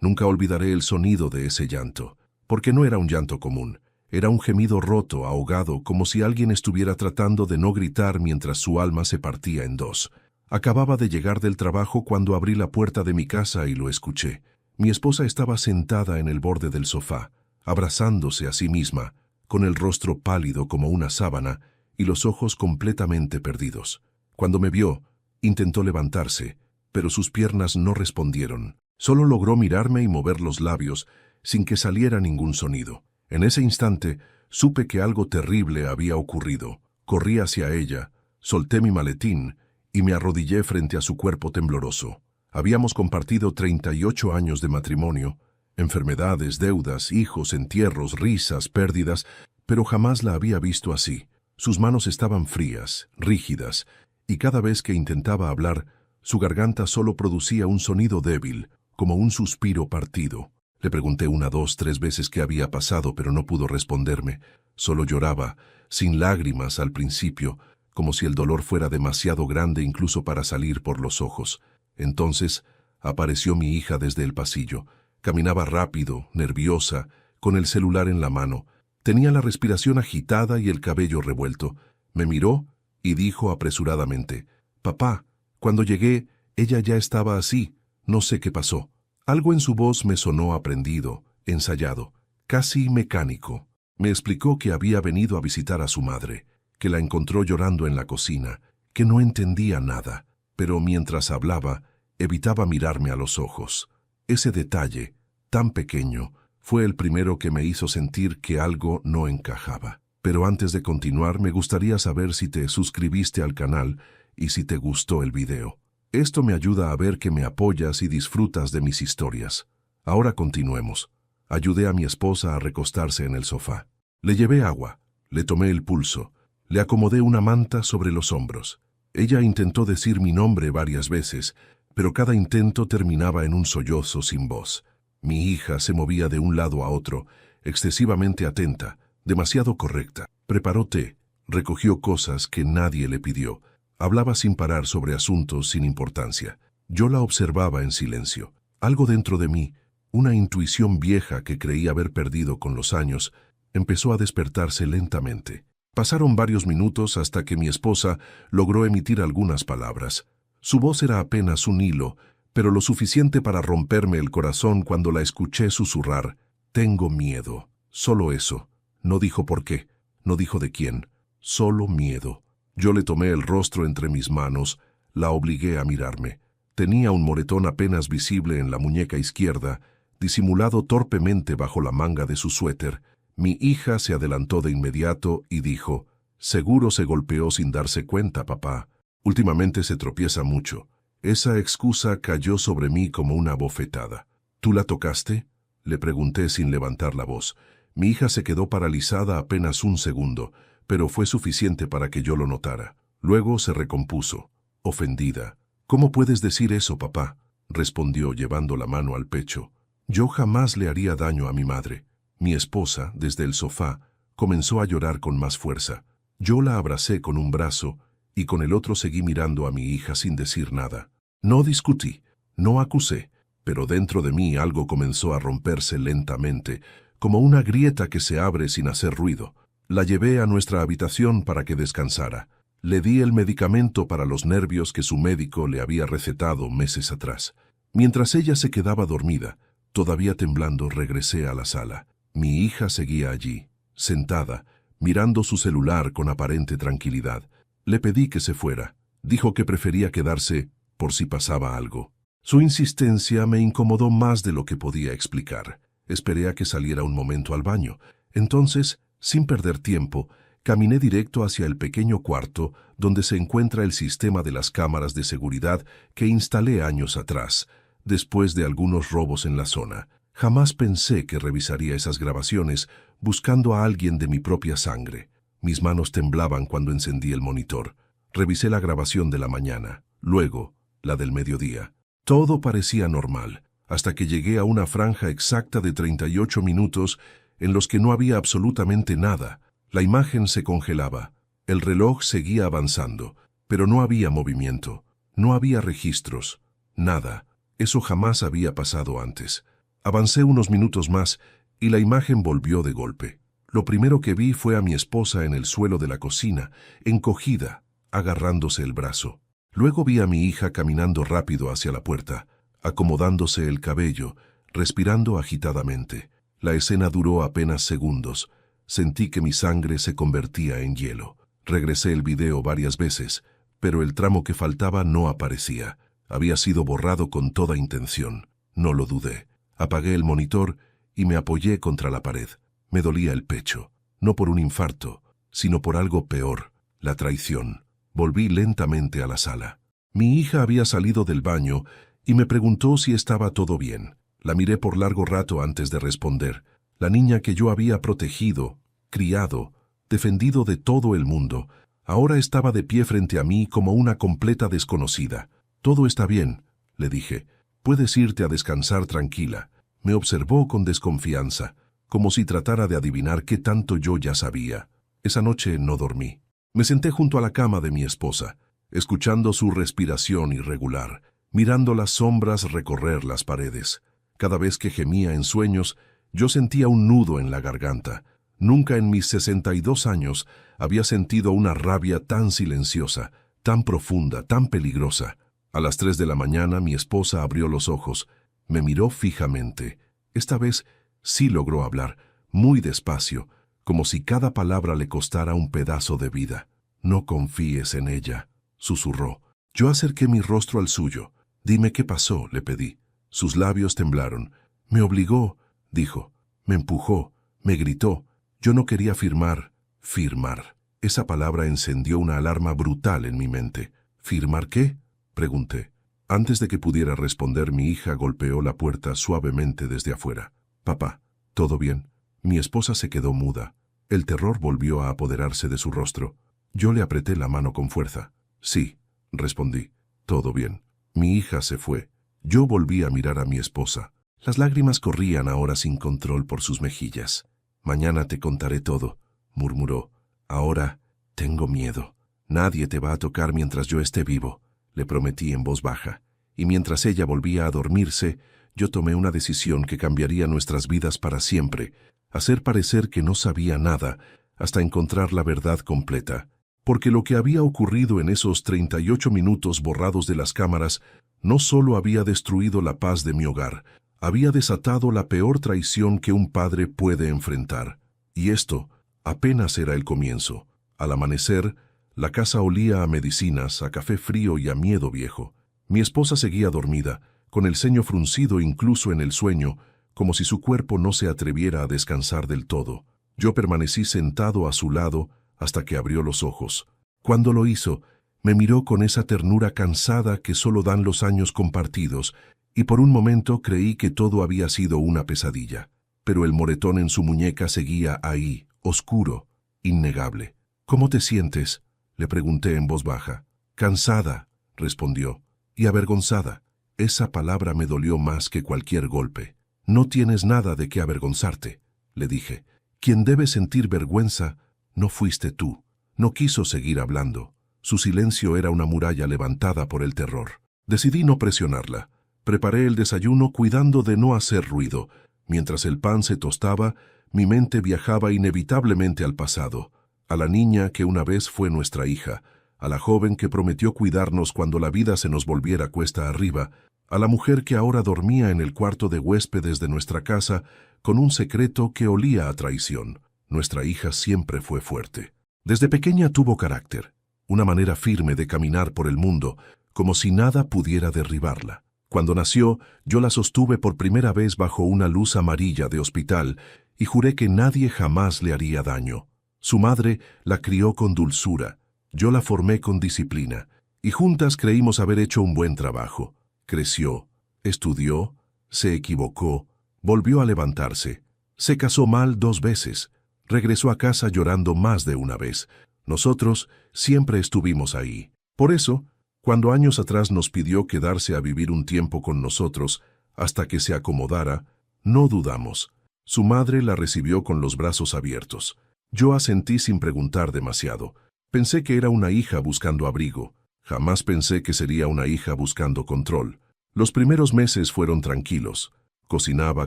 Nunca olvidaré el sonido de ese llanto, porque no era un llanto común. Era un gemido roto, ahogado, como si alguien estuviera tratando de no gritar mientras su alma se partía en dos. Acababa de llegar del trabajo cuando abrí la puerta de mi casa y lo escuché. Mi esposa estaba sentada en el borde del sofá, abrazándose a sí misma, con el rostro pálido como una sábana y los ojos completamente perdidos. Cuando me vio, intentó levantarse, pero sus piernas no respondieron. Solo logró mirarme y mover los labios, sin que saliera ningún sonido. En ese instante, supe que algo terrible había ocurrido. Corrí hacia ella, solté mi maletín y me arrodillé frente a su cuerpo tembloroso. Habíamos compartido 38 años de matrimonio, enfermedades, deudas, hijos, entierros, risas, pérdidas, pero jamás la había visto así. Sus manos estaban frías, rígidas, y cada vez que intentaba hablar, su garganta solo producía un sonido débil, como un suspiro partido. Le pregunté 1, 2, 3 veces qué había pasado, pero no pudo responderme. Solo lloraba, sin lágrimas al principio, como si el dolor fuera demasiado grande incluso para salir por los ojos. Entonces apareció mi hija desde el pasillo. Caminaba rápido, nerviosa, con el celular en la mano. Tenía la respiración agitada y el cabello revuelto. Me miró y dijo apresuradamente: «Papá, cuando llegué, ella ya estaba así. No sé qué pasó». Algo en su voz me sonó aprendido, ensayado, casi mecánico. Me explicó que había venido a visitar a su madre, que la encontró llorando en la cocina, que no entendía nada, pero mientras hablaba, evitaba mirarme a los ojos. Ese detalle, tan pequeño, fue el primero que me hizo sentir que algo no encajaba. Pero antes de continuar, me gustaría saber si te suscribiste al canal y si te gustó el video. Esto me ayuda a ver que me apoyas y disfrutas de mis historias. Ahora continuemos. Ayudé a mi esposa a recostarse en el sofá. Le llevé agua, le tomé el pulso, le acomodé una manta sobre los hombros. Ella intentó decir mi nombre varias veces, pero cada intento terminaba en un sollozo sin voz. Mi hija se movía de un lado a otro, excesivamente atenta, demasiado correcta. Preparó té, recogió cosas que nadie le pidió. Hablaba sin parar sobre asuntos sin importancia. Yo la observaba en silencio. Algo dentro de mí, una intuición vieja que creí haber perdido con los años, empezó a despertarse lentamente. Pasaron varios minutos hasta que mi esposa logró emitir algunas palabras. Su voz era apenas un hilo, pero lo suficiente para romperme el corazón cuando la escuché susurrar: «Tengo miedo». Solo eso. No dijo por qué, no dijo de quién, solo miedo. Yo le tomé el rostro entre mis manos, la obligué a mirarme. Tenía un moretón apenas visible en la muñeca izquierda, disimulado torpemente bajo la manga de su suéter. Mi hija se adelantó de inmediato y dijo: «Seguro se golpeó sin darse cuenta, papá. Últimamente se tropieza mucho». Esa excusa cayó sobre mí como una bofetada. «¿Tú la tocaste?», le pregunté sin levantar la voz. Mi hija se quedó paralizada apenas un segundo, pero fue suficiente para que yo lo notara. Luego se recompuso, ofendida. «¿Cómo puedes decir eso, papá?», respondió llevando la mano al pecho. «Yo jamás le haría daño a mi madre». Mi esposa, desde el sofá, comenzó a llorar con más fuerza. Yo la abracé con un brazo y con el otro seguí mirando a mi hija sin decir nada. No discutí, no acusé, pero dentro de mí algo comenzó a romperse lentamente, como una grieta que se abre sin hacer ruido. La llevé a nuestra habitación para que descansara. Le di el medicamento para los nervios que su médico le había recetado meses atrás. Mientras ella se quedaba dormida, todavía temblando, regresé a la sala. Mi hija seguía allí, sentada, mirando su celular con aparente tranquilidad. Le pedí que se fuera. Dijo que prefería quedarse por si pasaba algo. Su insistencia me incomodó más de lo que podía explicar. Esperé a que saliera un momento al baño. Entonces, sin perder tiempo, caminé directo hacia el pequeño cuarto donde se encuentra el sistema de las cámaras de seguridad que instalé años atrás, después de algunos robos en la zona. Jamás pensé que revisaría esas grabaciones buscando a alguien de mi propia sangre. Mis manos temblaban cuando encendí el monitor. Revisé la grabación de la mañana, luego la del mediodía. Todo parecía normal, hasta que llegué a una franja exacta de 38 minutos en los que no había absolutamente nada. La imagen se congelaba. El reloj seguía avanzando, pero no había movimiento. No había registros. Nada. Eso jamás había pasado antes. Avancé unos minutos más y la imagen volvió de golpe. Lo primero que vi fue a mi esposa en el suelo de la cocina, encogida, agarrándose el brazo. Luego vi a mi hija caminando rápido hacia la puerta, acomodándose el cabello, respirando agitadamente. La escena duró apenas segundos. Sentí que mi sangre se convertía en hielo. Regresé el video varias veces, pero el tramo que faltaba no aparecía. Había sido borrado con toda intención. No lo dudé. Apagué el monitor y me apoyé contra la pared. Me dolía el pecho, no por un infarto, sino por algo peor, la traición. Volví lentamente a la sala. Mi hija había salido del baño y me preguntó si estaba todo bien. La miré por largo rato antes de responder. La niña que yo había protegido, criado, defendido de todo el mundo, ahora estaba de pie frente a mí como una completa desconocida. «Todo está bien», le dije. «Puedes irte a descansar tranquila». Me observó con desconfianza, como si tratara de adivinar qué tanto yo ya sabía. Esa noche no dormí. Me senté junto a la cama de mi esposa, escuchando su respiración irregular, mirando las sombras recorrer las paredes. Cada vez que gemía en sueños, yo sentía un nudo en la garganta. Nunca en mis 62 años había sentido una rabia tan silenciosa, tan profunda, tan peligrosa. A las 3 de la mañana mi esposa abrió los ojos, me miró fijamente. Esta vez sí logró hablar, muy despacio, como si cada palabra le costara un pedazo de vida. «No confíes en ella», susurró. Yo acerqué mi rostro al suyo. «Dime qué pasó», le pedí. Sus labios temblaron. «Me obligó», dijo. «Me empujó, me gritó. Yo no quería firmar». «Firmar». Esa palabra encendió una alarma brutal en mi mente. «¿Firmar qué?», pregunté. Antes de que pudiera responder, mi hija golpeó la puerta suavemente desde afuera. «Papá, ¿todo bien?». Mi esposa se quedó muda. El terror volvió a apoderarse de su rostro. Yo le apreté la mano con fuerza. «Sí», respondí. «Todo bien». Mi hija se fue. Yo volví a mirar a mi esposa. Las lágrimas corrían ahora sin control por sus mejillas. «Mañana te contaré todo», murmuró. «Ahora tengo miedo. Nadie te va a tocar mientras yo esté vivo», le prometí en voz baja. Y mientras ella volvía a dormirse, yo tomé una decisión que cambiaría nuestras vidas para siempre: hacer parecer que no sabía nada hasta encontrar la verdad completa. Porque lo que había ocurrido en esos 38 minutos borrados de las cámaras no solo había destruido la paz de mi hogar, había desatado la peor traición que un padre puede enfrentar. Y esto apenas era el comienzo. Al amanecer, la casa olía a medicinas, a café frío y a miedo viejo. Mi esposa seguía dormida, con el ceño fruncido incluso en el sueño, como si su cuerpo no se atreviera a descansar del todo. Yo permanecí sentado a su lado hasta que abrió los ojos. Cuando lo hizo, me miró con esa ternura cansada que solo dan los años compartidos, y por un momento creí que todo había sido una pesadilla. Pero el moretón en su muñeca seguía ahí, oscuro, innegable. «¿Cómo te sientes?», le pregunté en voz baja. «Cansada», respondió, «y avergonzada». Esa palabra me dolió más que cualquier golpe. «No tienes nada de qué avergonzarte», le dije. «Quien debe sentir vergüenza no fuiste tú». No quiso seguir hablando. Su silencio era una muralla levantada por el terror. Decidí no presionarla. Preparé el desayuno cuidando de no hacer ruido. Mientras el pan se tostaba, mi mente viajaba inevitablemente al pasado, a la niña que una vez fue nuestra hija, a la joven que prometió cuidarnos cuando la vida se nos volviera cuesta arriba, a la mujer que ahora dormía en el cuarto de huéspedes de nuestra casa con un secreto que olía a traición. Nuestra hija siempre fue fuerte. Desde pequeña tuvo carácter, una manera firme de caminar por el mundo, como si nada pudiera derribarla. Cuando nació, yo la sostuve por primera vez bajo una luz amarilla de hospital y juré que nadie jamás le haría daño. Su madre la crió con dulzura, yo la formé con disciplina, y juntas creímos haber hecho un buen trabajo. Creció, estudió, se equivocó, volvió a levantarse. Se casó mal 2 veces, regresó a casa llorando más de una vez. Nosotros siempre estuvimos ahí. Por eso, cuando años atrás nos pidió quedarse a vivir un tiempo con nosotros hasta que se acomodara, no dudamos. Su madre la recibió con los brazos abiertos. Yo asentí sin preguntar demasiado. Pensé que era una hija buscando abrigo. Jamás pensé que sería una hija buscando control. Los primeros meses fueron tranquilos. Cocinaba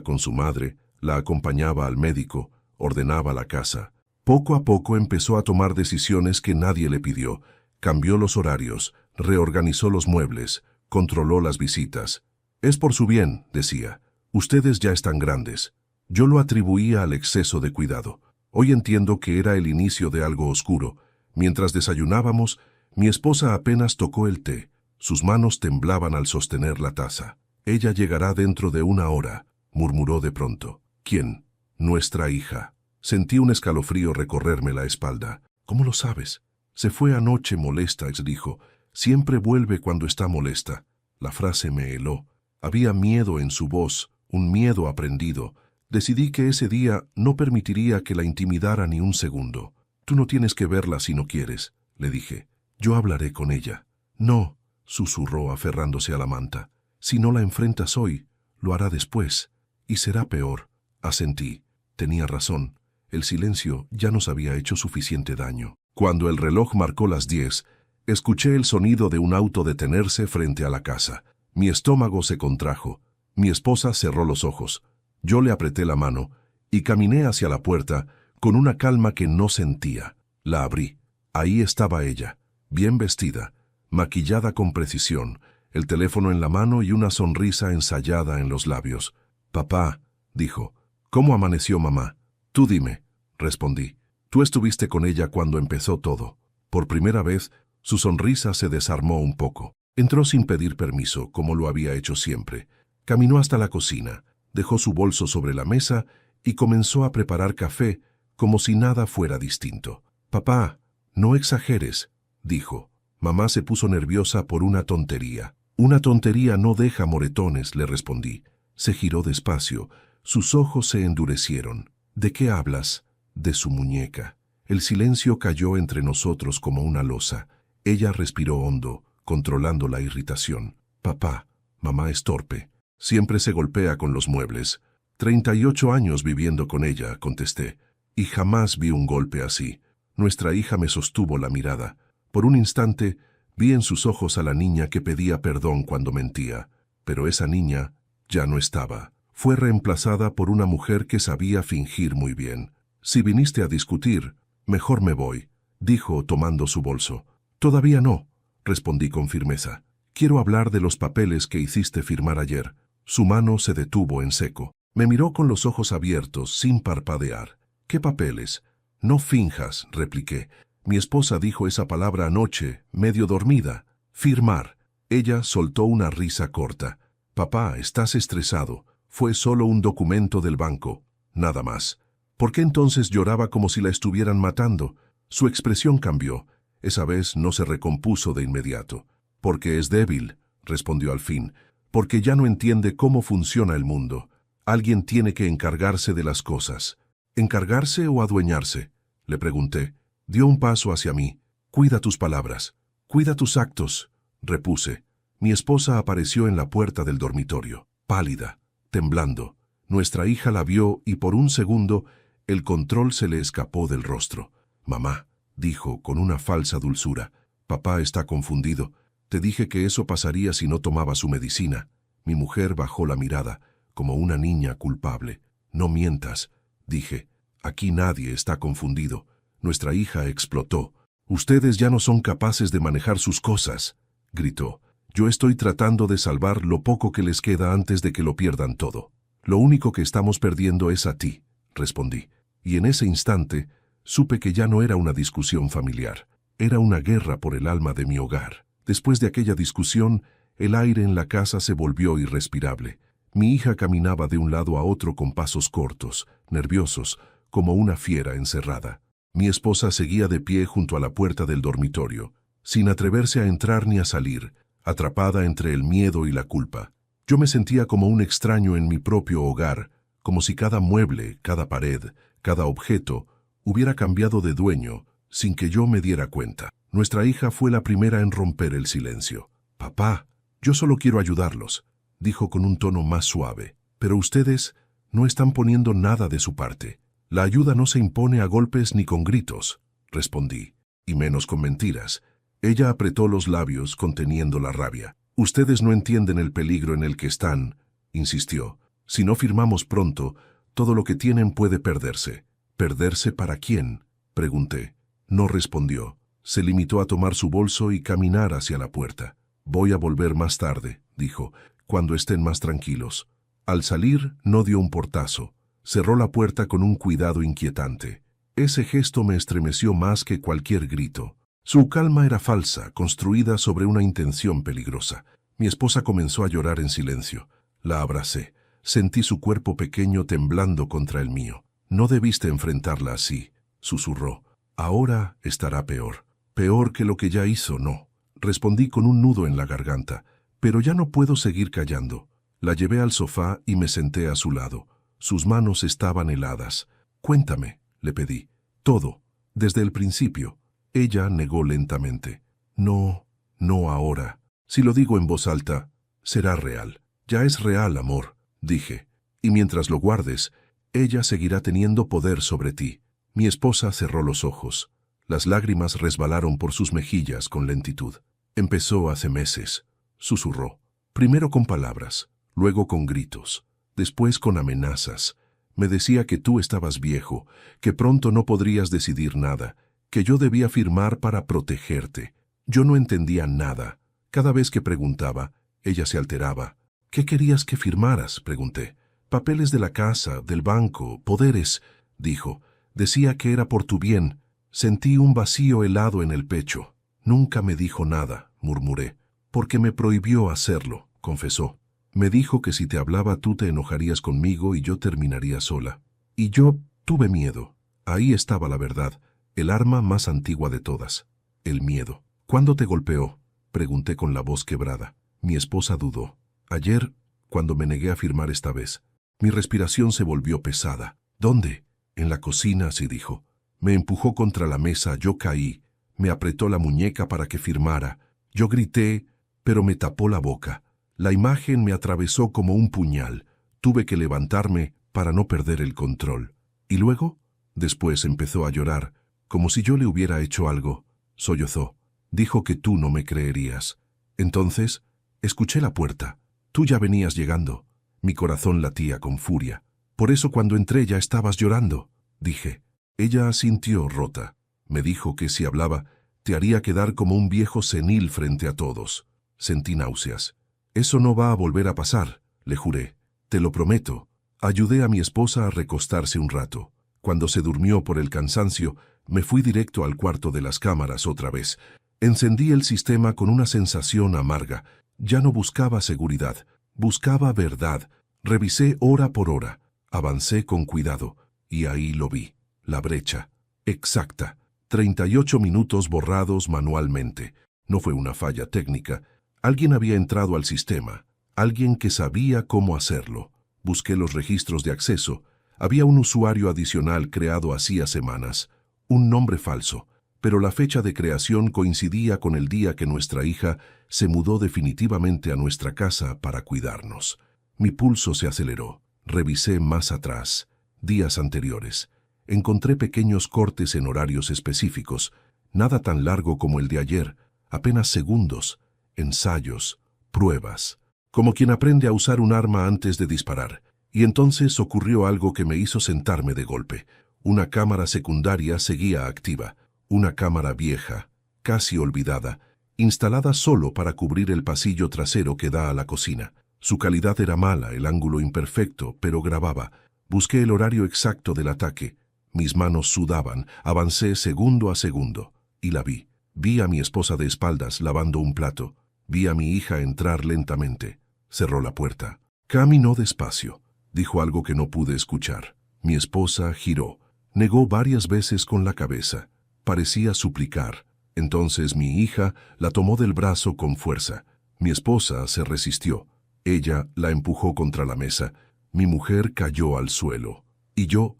con su madre, la acompañaba al médico, ordenaba la casa. Poco a poco empezó a tomar decisiones que nadie le pidió. Cambió los horarios, reorganizó los muebles, controló las visitas. Es por su bien, decía. Ustedes ya están grandes. Yo lo atribuía al exceso de cuidado. Hoy entiendo que era el inicio de algo oscuro. Mientras desayunábamos, mi esposa apenas tocó el té. Sus manos temblaban al sostener la taza. Ella llegará dentro de 1 hora, murmuró de pronto. ¿Quién? Nuestra hija. Sentí un escalofrío recorrerme la espalda. ¿Cómo lo sabes? Se fue anoche molesta, dijo. Siempre vuelve cuando está molesta. La frase me heló. Había miedo en su voz, un miedo aprendido. Decidí que ese día no permitiría que la intimidara ni un segundo. Tú no tienes que verla si no quieres, le dije. Yo hablaré con ella. No, susurró aferrándose a la manta. Si no la enfrentas hoy, lo hará después. Y será peor. Asentí. Tenía razón. El silencio ya nos había hecho suficiente daño. Cuando el reloj marcó las 10, escuché el sonido de un auto detenerse frente a la casa. Mi estómago se contrajo. Mi esposa cerró los ojos. Yo le apreté la mano y caminé hacia la puerta con una calma que no sentía. La abrí. Ahí estaba ella, bien vestida, maquillada con precisión, el teléfono en la mano y una sonrisa ensayada en los labios. «Papá», dijo, «¿cómo amaneció mamá?» «Tú dime», respondí. «Tú estuviste con ella cuando empezó todo». Por primera vez, su sonrisa se desarmó un poco. Entró sin pedir permiso, como lo había hecho siempre. Caminó hasta la cocina, dejó su bolso sobre la mesa y comenzó a preparar café como si nada fuera distinto. «Papá, no exageres», dijo. Mamá se puso nerviosa por una tontería. «Una tontería no deja moretones», le respondí. Se giró despacio. Sus ojos se endurecieron. «¿De qué hablas?» «De su muñeca». El silencio cayó entre nosotros como una losa. Ella respiró hondo, controlando la irritación. «Papá, mamá es torpe. Siempre se golpea con los muebles. 38 años viviendo con ella», contesté. «Y jamás vi un golpe así». Nuestra hija me sostuvo la mirada. Por un instante, vi en sus ojos a la niña que pedía perdón cuando mentía. Pero esa niña ya no estaba. Fue reemplazada por una mujer que sabía fingir muy bien. «Si viniste a discutir, mejor me voy», dijo tomando su bolso. «Todavía no», respondí con firmeza. «Quiero hablar de los papeles que hiciste firmar ayer». Su mano se detuvo en seco. Me miró con los ojos abiertos, sin parpadear. «¿Qué papeles?» «No finjas», repliqué. «Mi esposa dijo esa palabra anoche, medio dormida. Firmar». Ella soltó una risa corta. «Papá, estás estresado. Fue solo un documento del banco. Nada más». ¿Por qué entonces lloraba como si la estuvieran matando? Su expresión cambió. Esa vez no se recompuso de inmediato. «Porque es débil», respondió al fin. «Porque ya no entiende cómo funciona el mundo. Alguien tiene que encargarse de las cosas». «¿Encargarse o adueñarse?», le pregunté. Dio un paso hacia mí. «Cuida tus palabras. Cuida tus actos», repuse. Mi esposa apareció en la puerta del dormitorio, pálida, temblando. Nuestra hija la vio y por un segundo el control se le escapó del rostro. «Mamá», dijo con una falsa dulzura, «papá está confundido. Te dije que eso pasaría si no tomaba su medicina». Mi mujer bajó la mirada, como una niña culpable. «No mientas», dije. «Aquí nadie está confundido». Nuestra hija explotó. «Ustedes ya no son capaces de manejar sus cosas», gritó. «Yo estoy tratando de salvar lo poco que les queda antes de que lo pierdan todo. Lo único que estamos perdiendo es a ti», respondí. Y en ese instante supe que ya no era una discusión familiar. Era una guerra por el alma de mi hogar. Después de aquella discusión, el aire en la casa se volvió irrespirable. Mi hija caminaba de un lado a otro con pasos cortos, nerviosos, como una fiera encerrada. Mi esposa seguía de pie junto a la puerta del dormitorio, sin atreverse a entrar ni a salir, atrapada entre el miedo y la culpa. Yo me sentía como un extraño en mi propio hogar, como si cada mueble, cada pared, cada objeto hubiera cambiado de dueño sin que yo me diera cuenta. Nuestra hija fue la primera en romper el silencio. «Papá, yo solo quiero ayudarlos», dijo con un tono más suave. «Pero ustedes no están poniendo nada de su parte. La ayuda no se impone a golpes ni con gritos», respondí, «y menos con mentiras». Ella apretó los labios conteniendo la rabia. «Ustedes no entienden el peligro en el que están», insistió. Si no firmamos pronto, todo lo que tienen puede perderse. ¿Perderse para quién?, pregunté. No respondió. Se limitó a tomar su bolso y caminar hacia la puerta. Voy a volver más tarde, dijo, cuando estén más tranquilos. Al salir, no dio un portazo. Cerró la puerta con un cuidado inquietante. Ese gesto me estremeció más que cualquier grito. Su calma era falsa, construida sobre una intención peligrosa. Mi esposa comenzó a llorar en silencio. La abracé. Sentí su cuerpo pequeño temblando contra el mío. No debiste enfrentarla así, susurró. Ahora estará peor. Peor que lo que ya hizo, no. Respondí con un nudo en la garganta. Pero ya no puedo seguir callando. La llevé al sofá y me senté a su lado. Sus manos estaban heladas. Cuéntame, le pedí. Todo, desde el principio. Ella negó lentamente. No, no ahora. Si lo digo en voz alta, será real. Ya es real, amor, dije. Y mientras lo guardes, ella seguirá teniendo poder sobre ti. Mi esposa cerró los ojos. Las lágrimas resbalaron por sus mejillas con lentitud. Empezó hace meses, susurró. Primero con palabras, luego con gritos, después con amenazas. Me decía que tú estabas viejo, que pronto no podrías decidir nada, que yo debía firmar para protegerte. Yo no entendía nada. Cada vez que preguntaba, ella se alteraba. ¿Qué querías que firmaras?, pregunté. Papeles de la casa, del banco, poderes, dijo. Decía que era por tu bien. Sentí un vacío helado en el pecho. Nunca me dijo nada, murmuré. Porque me prohibió hacerlo, confesó. Me dijo que si te hablaba tú te enojarías conmigo y yo terminaría sola. Y yo tuve miedo. Ahí estaba la verdad, el arma más antigua de todas, el miedo. ¿Cuándo te golpeó?, pregunté con la voz quebrada. Mi esposa dudó. Ayer, cuando me negué a firmar esta vez. Mi respiración se volvió pesada. ¿Dónde? En la cocina, sí, dijo. Me empujó contra la mesa, yo caí. Me apretó la muñeca para que firmara. Yo grité, pero me tapó la boca. La imagen me atravesó como un puñal. Tuve que levantarme para no perder el control. ¿Y luego? Después empezó a llorar, como si yo le hubiera hecho algo. Sollozó. Dijo que tú no me creerías. Entonces, escuché la puerta. Tú ya venías llegando. Mi corazón latía con furia. Por eso cuando entré ya estabas llorando, dije. Ella asintió rota. Me dijo que si hablaba, te haría quedar como un viejo senil frente a todos. Sentí náuseas. Eso no va a volver a pasar, le juré. Te lo prometo. Ayudé a mi esposa a recostarse un rato. Cuando se durmió por el cansancio, me fui directo al cuarto de las cámaras otra vez. Encendí el sistema con una sensación amarga. Ya no buscaba seguridad, buscaba verdad. Revisé hora por hora. Avancé con cuidado. Y ahí lo vi. La brecha. Exacta. 38 minutos borrados manualmente. No fue una falla técnica. Alguien había entrado al sistema. Alguien que sabía cómo hacerlo. Busqué los registros de acceso. Había un usuario adicional creado hacía semanas. Un nombre falso. Pero la fecha de creación coincidía con el día que nuestra hija se mudó definitivamente a nuestra casa para cuidarnos. Mi pulso se aceleró. Revisé más atrás. Días anteriores. Encontré pequeños cortes en horarios específicos. Nada tan largo como el de ayer. Apenas segundos. Ensayos. Pruebas. Como quien aprende a usar un arma antes de disparar. Y entonces ocurrió algo que me hizo sentarme de golpe. Una cámara secundaria seguía activa. Una cámara vieja, casi olvidada, instalada solo para cubrir el pasillo trasero que da a la cocina. Su calidad era mala, el ángulo imperfecto, pero grababa. Busqué el horario exacto del ataque. Mis manos sudaban, avancé segundo a segundo. Y la vi. Vi a mi esposa de espaldas lavando un plato. Vi a mi hija entrar lentamente. Cerró la puerta. Caminó despacio. Dijo algo que no pude escuchar. Mi esposa giró. Negó varias veces con la cabeza. Parecía suplicar. Entonces mi hija la tomó del brazo con fuerza. Mi esposa se resistió. Ella la empujó contra la mesa. Mi mujer cayó al suelo. Y yo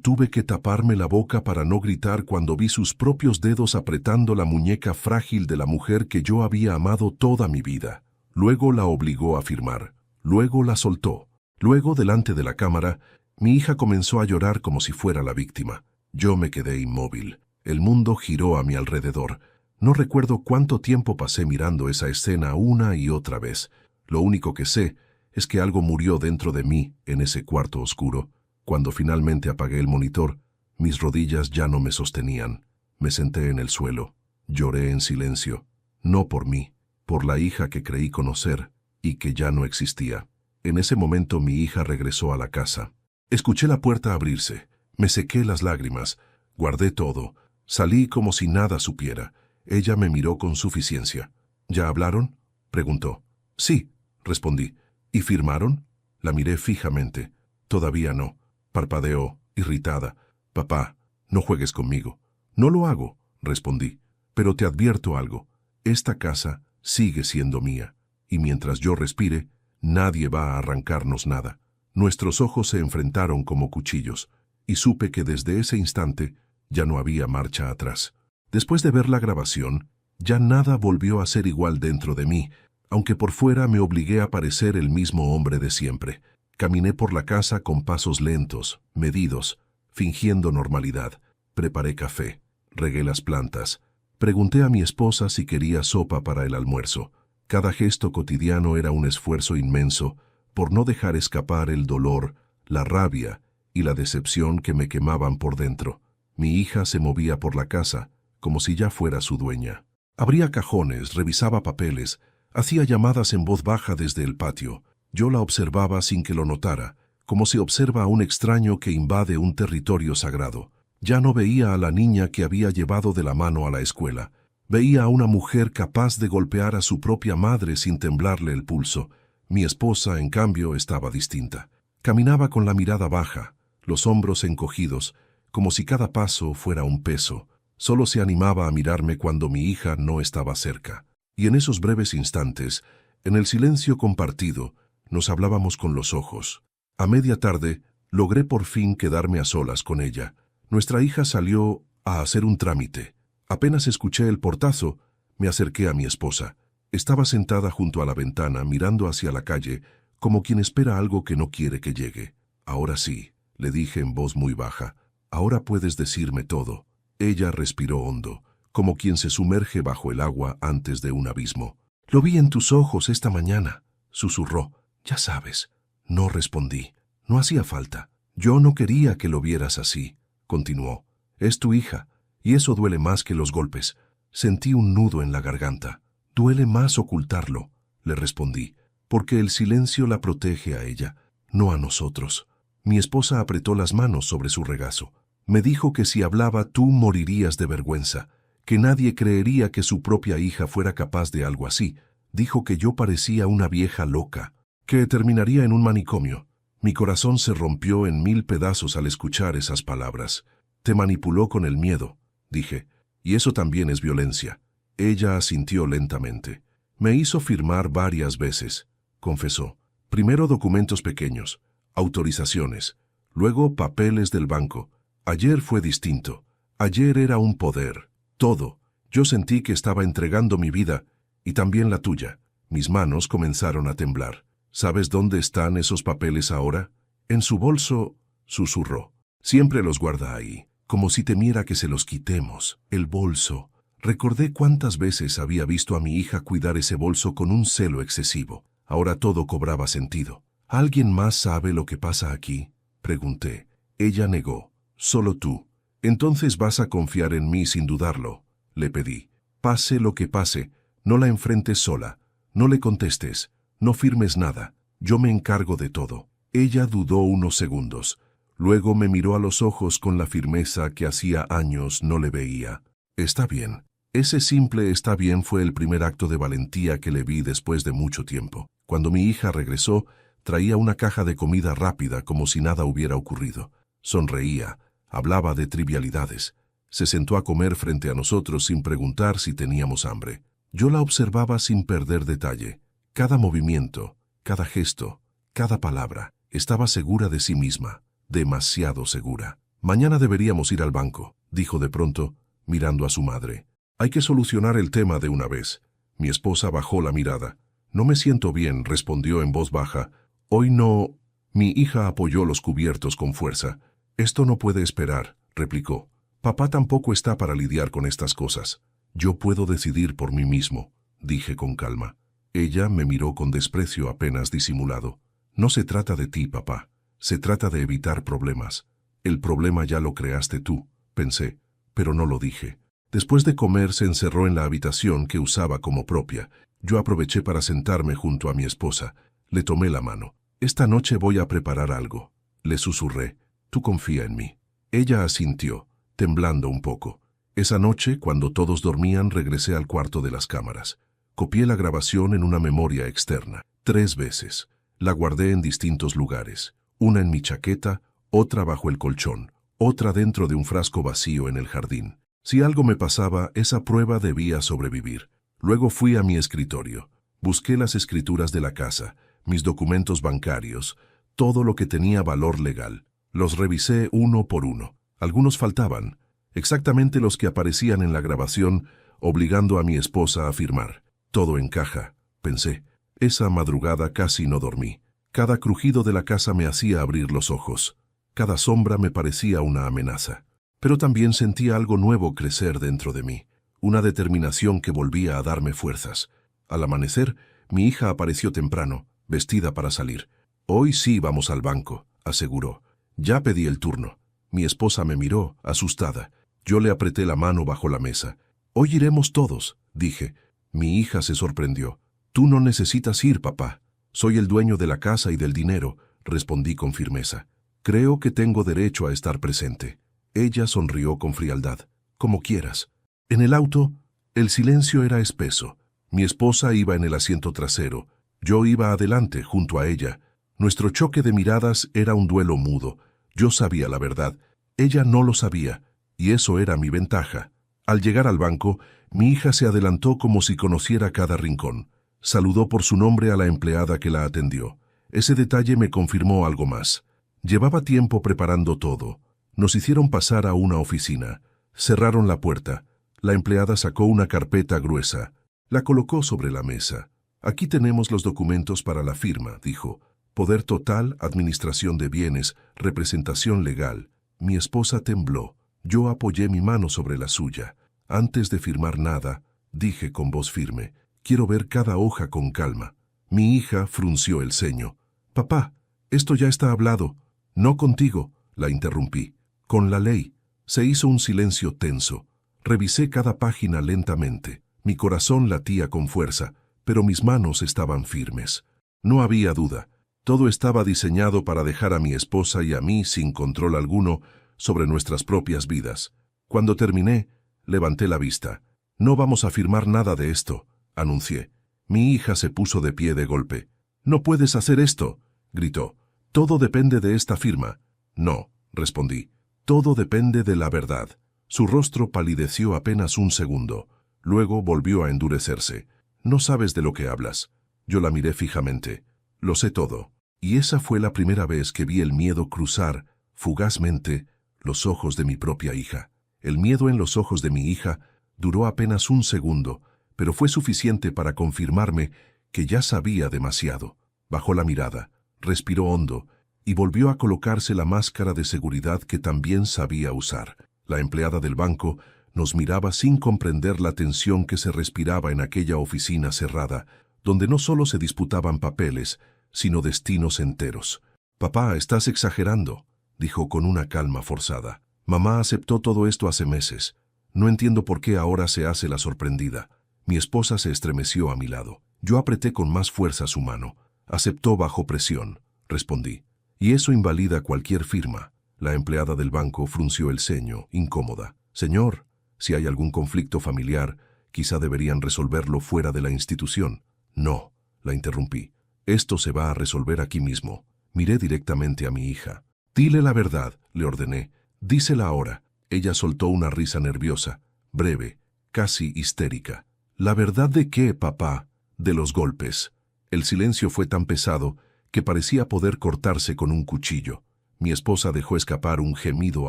tuve que taparme la boca para no gritar cuando vi sus propios dedos apretando la muñeca frágil de la mujer que yo había amado toda mi vida. Luego la obligó a firmar. Luego la soltó. Luego, delante de la cámara, mi hija comenzó a llorar como si fuera la víctima. Yo me quedé inmóvil. El mundo giró a mi alrededor. No recuerdo cuánto tiempo pasé mirando esa escena una y otra vez. Lo único que sé es que algo murió dentro de mí en ese cuarto oscuro. Cuando finalmente apagué el monitor, mis rodillas ya no me sostenían. Me senté en el suelo. Lloré en silencio. No por mí, por la hija que creí conocer y que ya no existía. En ese momento mi hija regresó a la casa. Escuché la puerta abrirse. Me sequé las lágrimas. Guardé todo. Salí como si nada supiera. Ella me miró con suficiencia. ¿Ya hablaron?, preguntó. Sí, respondí. ¿Y firmaron? La miré fijamente. Todavía no. Parpadeó, irritada. Papá, no juegues conmigo. No lo hago, respondí. Pero te advierto algo. Esta casa sigue siendo mía. Y mientras yo respire, nadie va a arrancarnos nada. Nuestros ojos se enfrentaron como cuchillos, y supe que desde ese instante ya no había marcha atrás. Después de ver la grabación, ya nada volvió a ser igual dentro de mí, aunque por fuera me obligué a parecer el mismo hombre de siempre. Caminé por la casa con pasos lentos, medidos, fingiendo normalidad. Preparé café, regué las plantas. Pregunté a mi esposa si quería sopa para el almuerzo. Cada gesto cotidiano era un esfuerzo inmenso por no dejar escapar el dolor, la rabia y la decepción que me quemaban por dentro. Mi hija se movía por la casa, como si ya fuera su dueña. Abría cajones, revisaba papeles, hacía llamadas en voz baja desde el patio. Yo la observaba sin que lo notara, como se observa a un extraño que invade un territorio sagrado. Ya no veía a la niña que había llevado de la mano a la escuela. Veía a una mujer capaz de golpear a su propia madre sin temblarle el pulso. Mi esposa, en cambio, estaba distinta. Caminaba con la mirada baja, los hombros encogidos, como si cada paso fuera un peso. Solo se animaba a mirarme cuando mi hija no estaba cerca. Y en esos breves instantes, en el silencio compartido, nos hablábamos con los ojos. A media tarde, logré por fin quedarme a solas con ella. Nuestra hija salió a hacer un trámite. Apenas escuché el portazo, me acerqué a mi esposa. Estaba sentada junto a la ventana, mirando hacia la calle, como quien espera algo que no quiere que llegue. Ahora sí, le dije en voz muy baja. Ahora puedes decirme todo. Ella respiró hondo, como quien se sumerge bajo el agua antes de un abismo. Lo vi en tus ojos esta mañana, susurró. Ya sabes. No respondí. No hacía falta. Yo no quería que lo vieras así, continuó. Es tu hija, y eso duele más que los golpes. Sentí un nudo en la garganta. Duele más ocultarlo, le respondí, porque el silencio la protege a ella, no a nosotros. Mi esposa apretó las manos sobre su regazo. Me dijo que si hablaba tú morirías de vergüenza, que nadie creería que su propia hija fuera capaz de algo así. Dijo que yo parecía una vieja loca, que terminaría en un manicomio. Mi corazón se rompió en 1000 pedazos al escuchar esas palabras. Te manipuló con el miedo, dije, y eso también es violencia. Ella asintió lentamente. Me hizo firmar varias veces, confesó. Primero documentos pequeños, autorizaciones, luego papeles del banco. Ayer fue distinto. Ayer era un poder. Todo. Yo sentí que estaba entregando mi vida, y también la tuya. Mis manos comenzaron a temblar. ¿Sabes dónde están esos papeles ahora? En su bolso, susurró. Siempre los guarda ahí, como si temiera que se los quitemos. El bolso. Recordé cuántas veces había visto a mi hija cuidar ese bolso con un celo excesivo. Ahora todo cobraba sentido. ¿Alguien más sabe lo que pasa aquí?, pregunté. Ella negó. Solo tú. Entonces vas a confiar en mí sin dudarlo, le pedí. Pase lo que pase, no la enfrentes sola. No le contestes. No firmes nada. Yo me encargo de todo. Ella dudó unos segundos. Luego me miró a los ojos con la firmeza que hacía años no le veía. Está bien. Ese simple está bien fue el primer acto de valentía que le vi después de mucho tiempo. Cuando mi hija regresó, traía una caja de comida rápida como si nada hubiera ocurrido. Sonreía, hablaba de trivialidades. Se sentó a comer frente a nosotros sin preguntar si teníamos hambre. Yo la observaba sin perder detalle. Cada movimiento, cada gesto, cada palabra. Estaba segura de sí misma, demasiado segura. Mañana deberíamos ir al banco, dijo de pronto, mirando a su madre. Hay que solucionar el tema de una vez. Mi esposa bajó la mirada. No me siento bien, respondió en voz baja. Hoy no. Mi hija apoyó los cubiertos con fuerza. Esto no puede esperar, replicó. Papá tampoco está para lidiar con estas cosas. Yo puedo decidir por mí mismo, dije con calma. Ella me miró con desprecio apenas disimulado. No se trata de ti, papá. Se trata de evitar problemas. El problema ya lo creaste tú, pensé, pero no lo dije. Después de comer se encerró en la habitación que usaba como propia. Yo aproveché para sentarme junto a mi esposa. Le tomé la mano. Esta noche voy a preparar algo. Le susurré. Tú confía en mí. Ella asintió, temblando un poco. Esa noche, cuando todos dormían, regresé al cuarto de las cámaras. Copié la grabación en una memoria externa. 3 veces. La guardé en distintos lugares. Una en mi chaqueta, otra bajo el colchón, otra dentro de un frasco vacío en el jardín. Si algo me pasaba, esa prueba debía sobrevivir. Luego fui a mi escritorio. Busqué las escrituras de la casa, mis documentos bancarios, todo lo que tenía valor legal. Los revisé uno por uno. Algunos faltaban, exactamente los que aparecían en la grabación, obligando a mi esposa a firmar. Todo encaja, pensé. Esa madrugada casi no dormí. Cada crujido de la casa me hacía abrir los ojos. Cada sombra me parecía una amenaza. Pero también sentía algo nuevo crecer dentro de mí, una determinación que volvía a darme fuerzas. Al amanecer, mi hija apareció temprano, vestida para salir. «Hoy sí vamos al banco», aseguró. Ya pedí el turno. Mi esposa me miró, asustada. Yo le apreté la mano bajo la mesa. «Hoy iremos todos», dije. Mi hija se sorprendió. «Tú no necesitas ir, papá. Soy el dueño de la casa y del dinero», respondí con firmeza. «Creo que tengo derecho a estar presente». Ella sonrió con frialdad. «Como quieras». En el auto, el silencio era espeso. Mi esposa iba en el asiento trasero. Yo iba adelante, junto a ella. Nuestro choque de miradas era un duelo mudo. Yo sabía la verdad. Ella no lo sabía, y eso era mi ventaja. Al llegar al banco, mi hija se adelantó como si conociera cada rincón. Saludó por su nombre a la empleada que la atendió. Ese detalle me confirmó algo más. Llevaba tiempo preparando todo. Nos hicieron pasar a una oficina. Cerraron la puerta. La empleada sacó una carpeta gruesa. La colocó sobre la mesa. «Aquí tenemos los documentos para la firma», dijo. «Poder total, administración de bienes, representación legal». Mi esposa tembló. Yo apoyé mi mano sobre la suya. «Antes de firmar nada», dije con voz firme, «quiero ver cada hoja con calma». Mi hija frunció el ceño. «Papá, esto ya está hablado». «No contigo», la interrumpí. «Con la ley». Se hizo un silencio tenso. Revisé cada página lentamente. Mi corazón latía con fuerza, pero mis manos estaban firmes. No había duda. Todo estaba diseñado para dejar a mi esposa y a mí sin control alguno sobre nuestras propias vidas. Cuando terminé, levanté la vista. «No vamos a firmar nada de esto», anuncié. Mi hija se puso de pie de golpe. «No puedes hacer esto», gritó. «Todo depende de esta firma». «No», respondí. «Todo depende de la verdad». Su rostro palideció apenas un segundo. Luego volvió a endurecerse. «No sabes de lo que hablas». Yo la miré fijamente. «Lo sé todo». Y esa fue la primera vez que vi el miedo cruzar, fugazmente, los ojos de mi propia hija. El miedo en los ojos de mi hija duró apenas un segundo, pero fue suficiente para confirmarme que ya sabía demasiado. Bajó la mirada, respiró hondo y volvió a colocarse la máscara de seguridad que también sabía usar. La empleada del banco nos miraba sin comprender la tensión que se respiraba en aquella oficina cerrada, donde no solo se disputaban papeles, sino destinos enteros. «Papá, estás exagerando», dijo con una calma forzada. «Mamá aceptó todo esto hace meses. No entiendo por qué ahora se hace la sorprendida». Mi esposa se estremeció a mi lado. Yo apreté con más fuerza su mano. «Aceptó bajo presión», respondí. «Y eso invalida cualquier firma». La empleada del banco frunció el ceño, incómoda. «Señor, si hay algún conflicto familiar, quizá deberían resolverlo fuera de la institución». «No», la interrumpí. «Esto se va a resolver aquí mismo». Miré directamente a mi hija. «Dile la verdad», le ordené. «Dísela ahora». Ella soltó una risa nerviosa, breve, casi histérica. «¿La verdad de qué, papá?» «De los golpes». El silencio fue tan pesado que parecía poder cortarse con un cuchillo. Mi esposa dejó escapar un gemido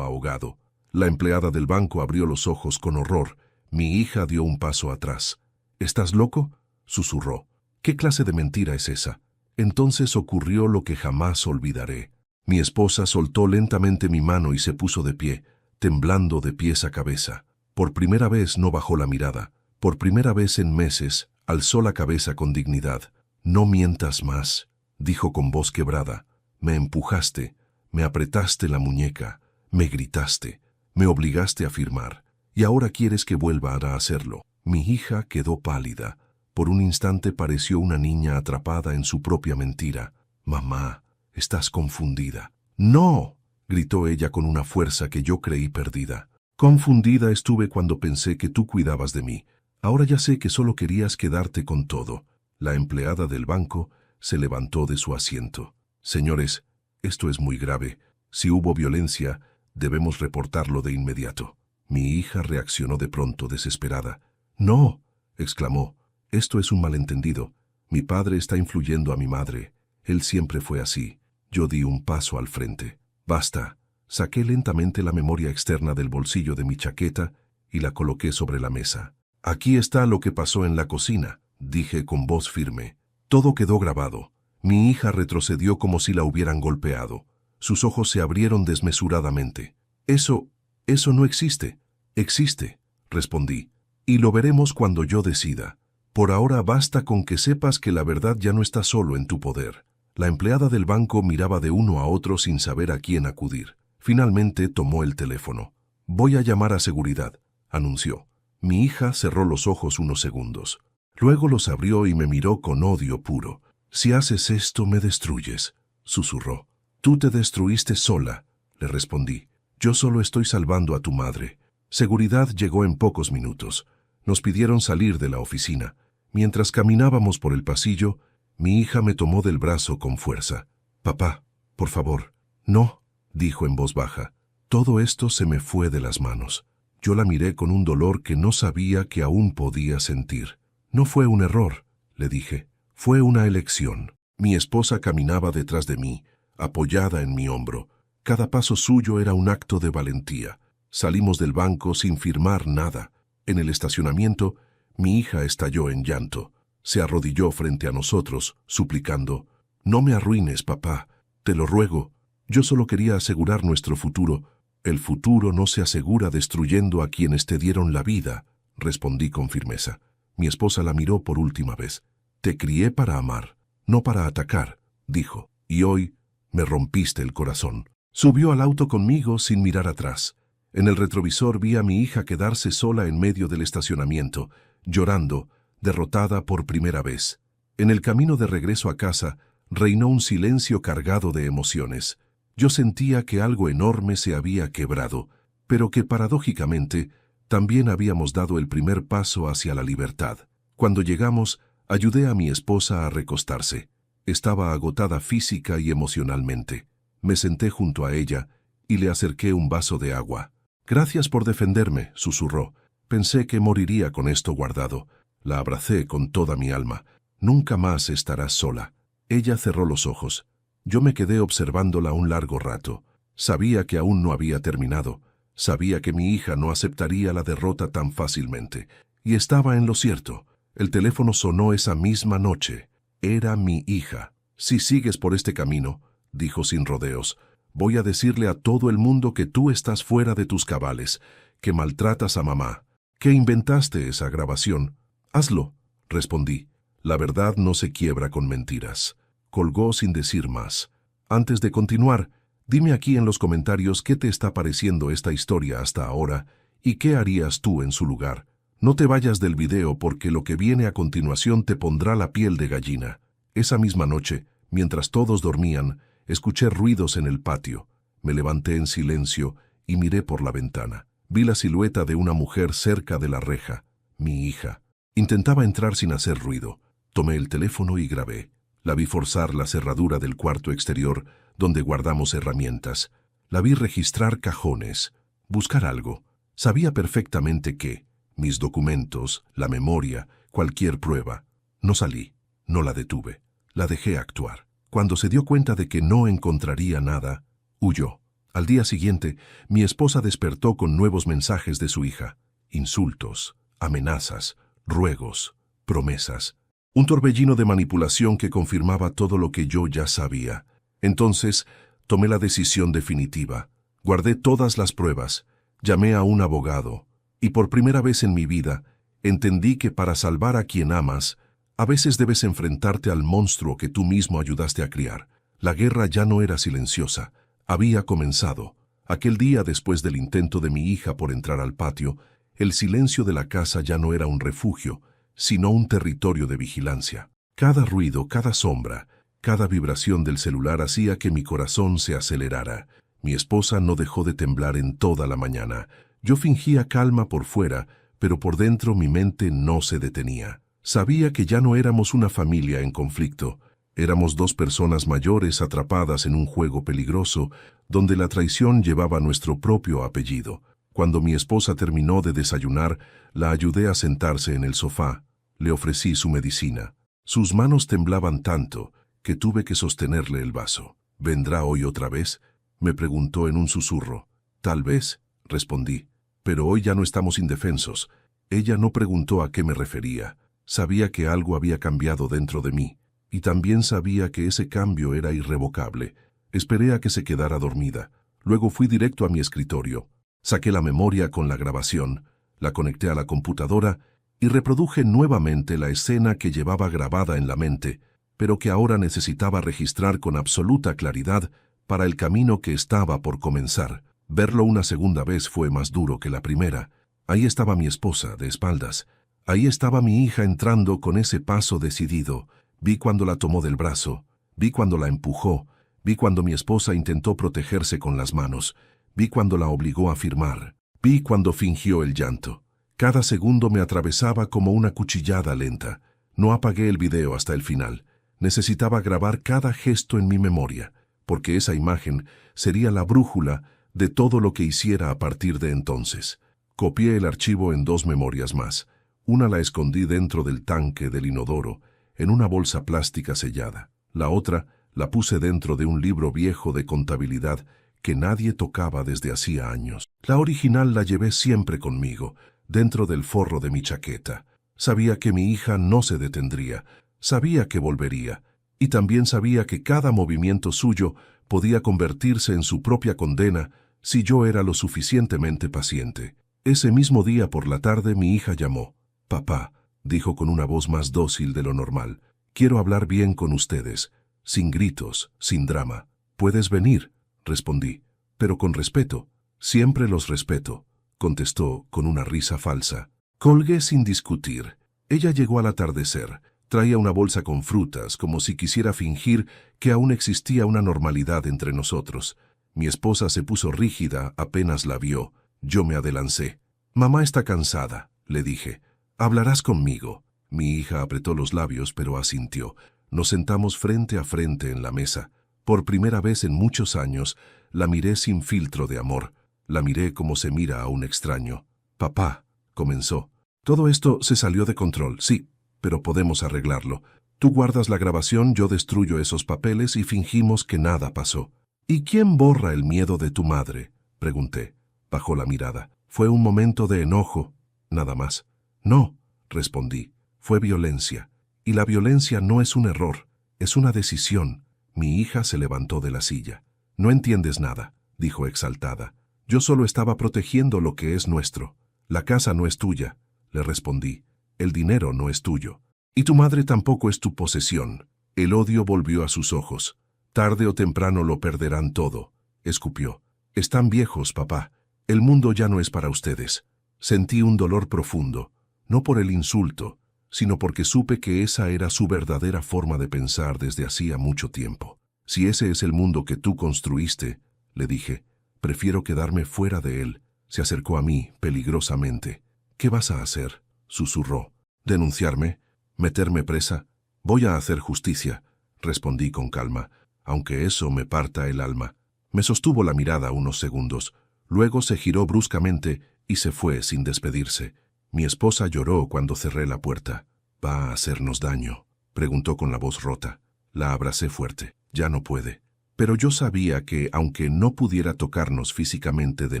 ahogado. La empleada del banco abrió los ojos con horror. Mi hija dio un paso atrás. «¿Estás loco?», susurró. «¿Qué clase de mentira es esa?». Entonces ocurrió lo que jamás olvidaré. Mi esposa soltó lentamente mi mano y se puso de pie, temblando de pies a cabeza. Por primera vez no bajó la mirada. Por primera vez en meses, alzó la cabeza con dignidad. «No mientas más», dijo con voz quebrada. Me empujaste, me apretaste la muñeca, me gritaste, me obligaste a firmar, y ahora quieres que vuelva a hacerlo. Mi hija quedó pálida. Por un instante pareció una niña atrapada en su propia mentira. Mamá, estás confundida. ¡No!, gritó ella con una fuerza que yo creí perdida. Confundida estuve cuando pensé que tú cuidabas de mí. Ahora ya sé que solo querías quedarte con todo. La empleada del banco se levantó de su asiento. Señores, esto es muy grave. Si hubo violencia, debemos reportarlo de inmediato. Mi hija reaccionó de pronto, desesperada. ¡No!, exclamó. Esto es un malentendido. Mi padre está influyendo a mi madre. Él siempre fue así. Yo di un paso al frente. Basta. Saqué lentamente la memoria externa del bolsillo de mi chaqueta y la coloqué sobre la mesa. Aquí está lo que pasó en la cocina, dije con voz firme. Todo quedó grabado. Mi hija retrocedió como si la hubieran golpeado. Sus ojos se abrieron desmesuradamente. Eso no existe. Existe, respondí. Y lo veremos cuando yo decida. Por ahora basta con que sepas que la verdad ya no está solo en tu poder. La empleada del banco miraba de uno a otro sin saber a quién acudir. Finalmente tomó el teléfono. Voy a llamar a seguridad, anunció. Mi hija cerró los ojos unos segundos. Luego los abrió y me miró con odio puro. Si haces esto, me destruyes, susurró. Tú te destruiste sola, le respondí. Yo solo estoy salvando a tu madre. Seguridad llegó en pocos minutos. Nos pidieron salir de la oficina. Mientras caminábamos por el pasillo, mi hija me tomó del brazo con fuerza. Papá, por favor. No, dijo en voz baja. Todo esto se me fue de las manos. Yo la miré con un dolor que no sabía que aún podía sentir. No fue un error, le dije. Fue una elección. Mi esposa caminaba detrás de mí, apoyada en mi hombro. Cada paso suyo era un acto de valentía. Salimos del banco sin firmar nada. En el estacionamiento, mi hija estalló en llanto. Se arrodilló frente a nosotros, suplicando, «No me arruines, papá, te lo ruego. Yo solo quería asegurar nuestro futuro». «El futuro no se asegura destruyendo a quienes te dieron la vida», respondí con firmeza. Mi esposa la miró por última vez. «Te crié para amar, no para atacar», dijo, «y hoy me rompiste el corazón». Subió al auto conmigo sin mirar atrás. En el retrovisor vi a mi hija quedarse sola en medio del estacionamiento, llorando, derrotada por primera vez. En el camino de regreso a casa, reinó un silencio cargado de emociones. Yo sentía que algo enorme se había quebrado, pero que paradójicamente también habíamos dado el primer paso hacia la libertad. Cuando llegamos, ayudé a mi esposa a recostarse. Estaba agotada física y emocionalmente. Me senté junto a ella y le acerqué un vaso de agua. «Gracias por defenderme», susurró. Pensé que moriría con esto guardado. La abracé con toda mi alma. «Nunca más estarás sola». Ella cerró los ojos. Yo me quedé observándola un largo rato. Sabía que aún no había terminado. Sabía que mi hija no aceptaría la derrota tan fácilmente. Y estaba en lo cierto. El teléfono sonó esa misma noche. Era mi hija. «Si sigues por este camino», dijo sin rodeos, «voy a decirle a todo el mundo que tú estás fuera de tus cabales, que maltratas a mamá, que inventaste esa grabación». «Hazlo», respondí. «La verdad no se quiebra con mentiras». Colgó sin decir más. «Antes de continuar, dime aquí en los comentarios qué te está pareciendo esta historia hasta ahora y qué harías tú en su lugar. No te vayas del video porque lo que viene a continuación te pondrá la piel de gallina». Esa misma noche, mientras todos dormían, escuché ruidos en el patio. Me levanté en silencio y miré por la ventana. Vi la silueta de una mujer cerca de la reja, mi hija. Intentaba entrar sin hacer ruido. Tomé el teléfono y grabé. La vi forzar la cerradura del cuarto exterior donde guardamos herramientas. La vi registrar cajones, buscar algo. Sabía perfectamente qué. Mis documentos, la memoria, cualquier prueba. No salí, no la detuve. La dejé actuar. Cuando se dio cuenta de que no encontraría nada, huyó. Al día siguiente, mi esposa despertó con nuevos mensajes de su hija. Insultos, amenazas, ruegos, promesas. Un torbellino de manipulación que confirmaba todo lo que yo ya sabía. Entonces, tomé la decisión definitiva. Guardé todas las pruebas. Llamé a un abogado. Y por primera vez en mi vida, entendí que para salvar a quien amas, A veces debes enfrentarte al monstruo que tú mismo ayudaste a criar. La guerra ya no era silenciosa. Había comenzado. Aquel día después del intento de mi hija por entrar al patio, el silencio de la casa ya no era un refugio, sino un territorio de vigilancia. Cada ruido, cada sombra, cada vibración del celular hacía que mi corazón se acelerara. Mi esposa no dejó de temblar en toda la mañana. Yo fingía calma por fuera, pero por dentro mi mente no se detenía. Sabía que ya no éramos una familia en conflicto. Éramos dos personas mayores atrapadas en un juego peligroso, donde la traición llevaba nuestro propio apellido. Cuando mi esposa terminó de desayunar, la ayudé a sentarse en el sofá. Le ofrecí su medicina. Sus manos temblaban tanto que tuve que sostenerle el vaso. ¿Vendrá hoy otra vez?, me preguntó en un susurro. Tal vez, respondí, pero hoy ya no estamos indefensos. Ella no preguntó a qué me refería. Sabía que algo había cambiado dentro de mí, y también sabía que ese cambio era irrevocable. Esperé a que se quedara dormida. Luego fui directo a mi escritorio. Saqué la memoria con la grabación, la conecté a la computadora y reproduje nuevamente la escena que llevaba grabada en la mente, pero que ahora necesitaba registrar con absoluta claridad para el camino que estaba por comenzar. Verlo una segunda vez fue más duro que la primera. Ahí estaba mi esposa, de espaldas. Ahí estaba mi hija entrando con ese paso decidido. Vi cuando la tomó del brazo, vi cuando la empujó, vi cuando mi esposa intentó protegerse con las manos, vi cuando la obligó a firmar, vi cuando fingió el llanto. Cada segundo me atravesaba como una cuchillada lenta. No apagué el video hasta el final. Necesitaba grabar cada gesto en mi memoria, porque esa imagen sería la brújula de todo lo que hiciera a partir de entonces. Copié el archivo en 2 memorias más. Una la escondí dentro del tanque del inodoro, en una bolsa plástica sellada. La otra la puse dentro de un libro viejo de contabilidad que nadie tocaba desde hacía años. La original la llevé siempre conmigo, dentro del forro de mi chaqueta. Sabía que mi hija no se detendría, sabía que volvería, y también sabía que cada movimiento suyo podía convertirse en su propia condena si yo era lo suficientemente paciente. Ese mismo día por la tarde mi hija llamó. «Papá», dijo con una voz más dócil de lo normal, «quiero hablar bien con ustedes, sin gritos, sin drama». «¿Puedes venir?», respondí, «pero con respeto». «Siempre los respeto», contestó con una risa falsa. Colgué sin discutir. Ella llegó al atardecer. Traía una bolsa con frutas, como si quisiera fingir que aún existía una normalidad entre nosotros. Mi esposa se puso rígida apenas la vio. Yo me adelancé. «Mamá está cansada», le dije. «¿Hablarás conmigo?». Mi hija apretó los labios, pero asintió. Nos sentamos frente a frente en la mesa. Por primera vez en muchos años, la miré sin filtro de amor. La miré como se mira a un extraño. «Papá», comenzó. «Todo esto se salió de control, sí, pero podemos arreglarlo. Tú guardas la grabación, yo destruyo esos papeles y fingimos que nada pasó». «¿Y quién borra el miedo de tu madre?», pregunté. Bajó la mirada. «Fue un momento de enojo, nada más». «No», respondí, «fue violencia. Y la violencia no es un error, es una decisión». Mi hija se levantó de la silla. «No entiendes nada», dijo exaltada. «Yo solo estaba protegiendo lo que es nuestro. La casa no es tuya», le respondí. «El dinero no es tuyo. Y tu madre tampoco es tu posesión». El odio volvió a sus ojos. «Tarde o temprano lo perderán todo», escupió. «Están viejos, papá. El mundo ya no es para ustedes». Sentí un dolor profundo, no por el insulto, sino porque supe que esa era su verdadera forma de pensar desde hacía mucho tiempo. «Si ese es el mundo que tú construiste», le dije, «prefiero quedarme fuera de él». Se acercó a mí, peligrosamente. «¿Qué vas a hacer?», susurró. «¿Denunciarme? ¿Meterme presa? Voy a hacer justicia», respondí con calma, aunque eso me parta el alma. Me sostuvo la mirada unos segundos. Luego se giró bruscamente y se fue sin despedirse. Mi esposa lloró cuando cerré la puerta. «¿Va a hacernos daño?», preguntó con la voz rota. La abracé fuerte. «Ya no puede». Pero yo sabía que, aunque no pudiera tocarnos físicamente de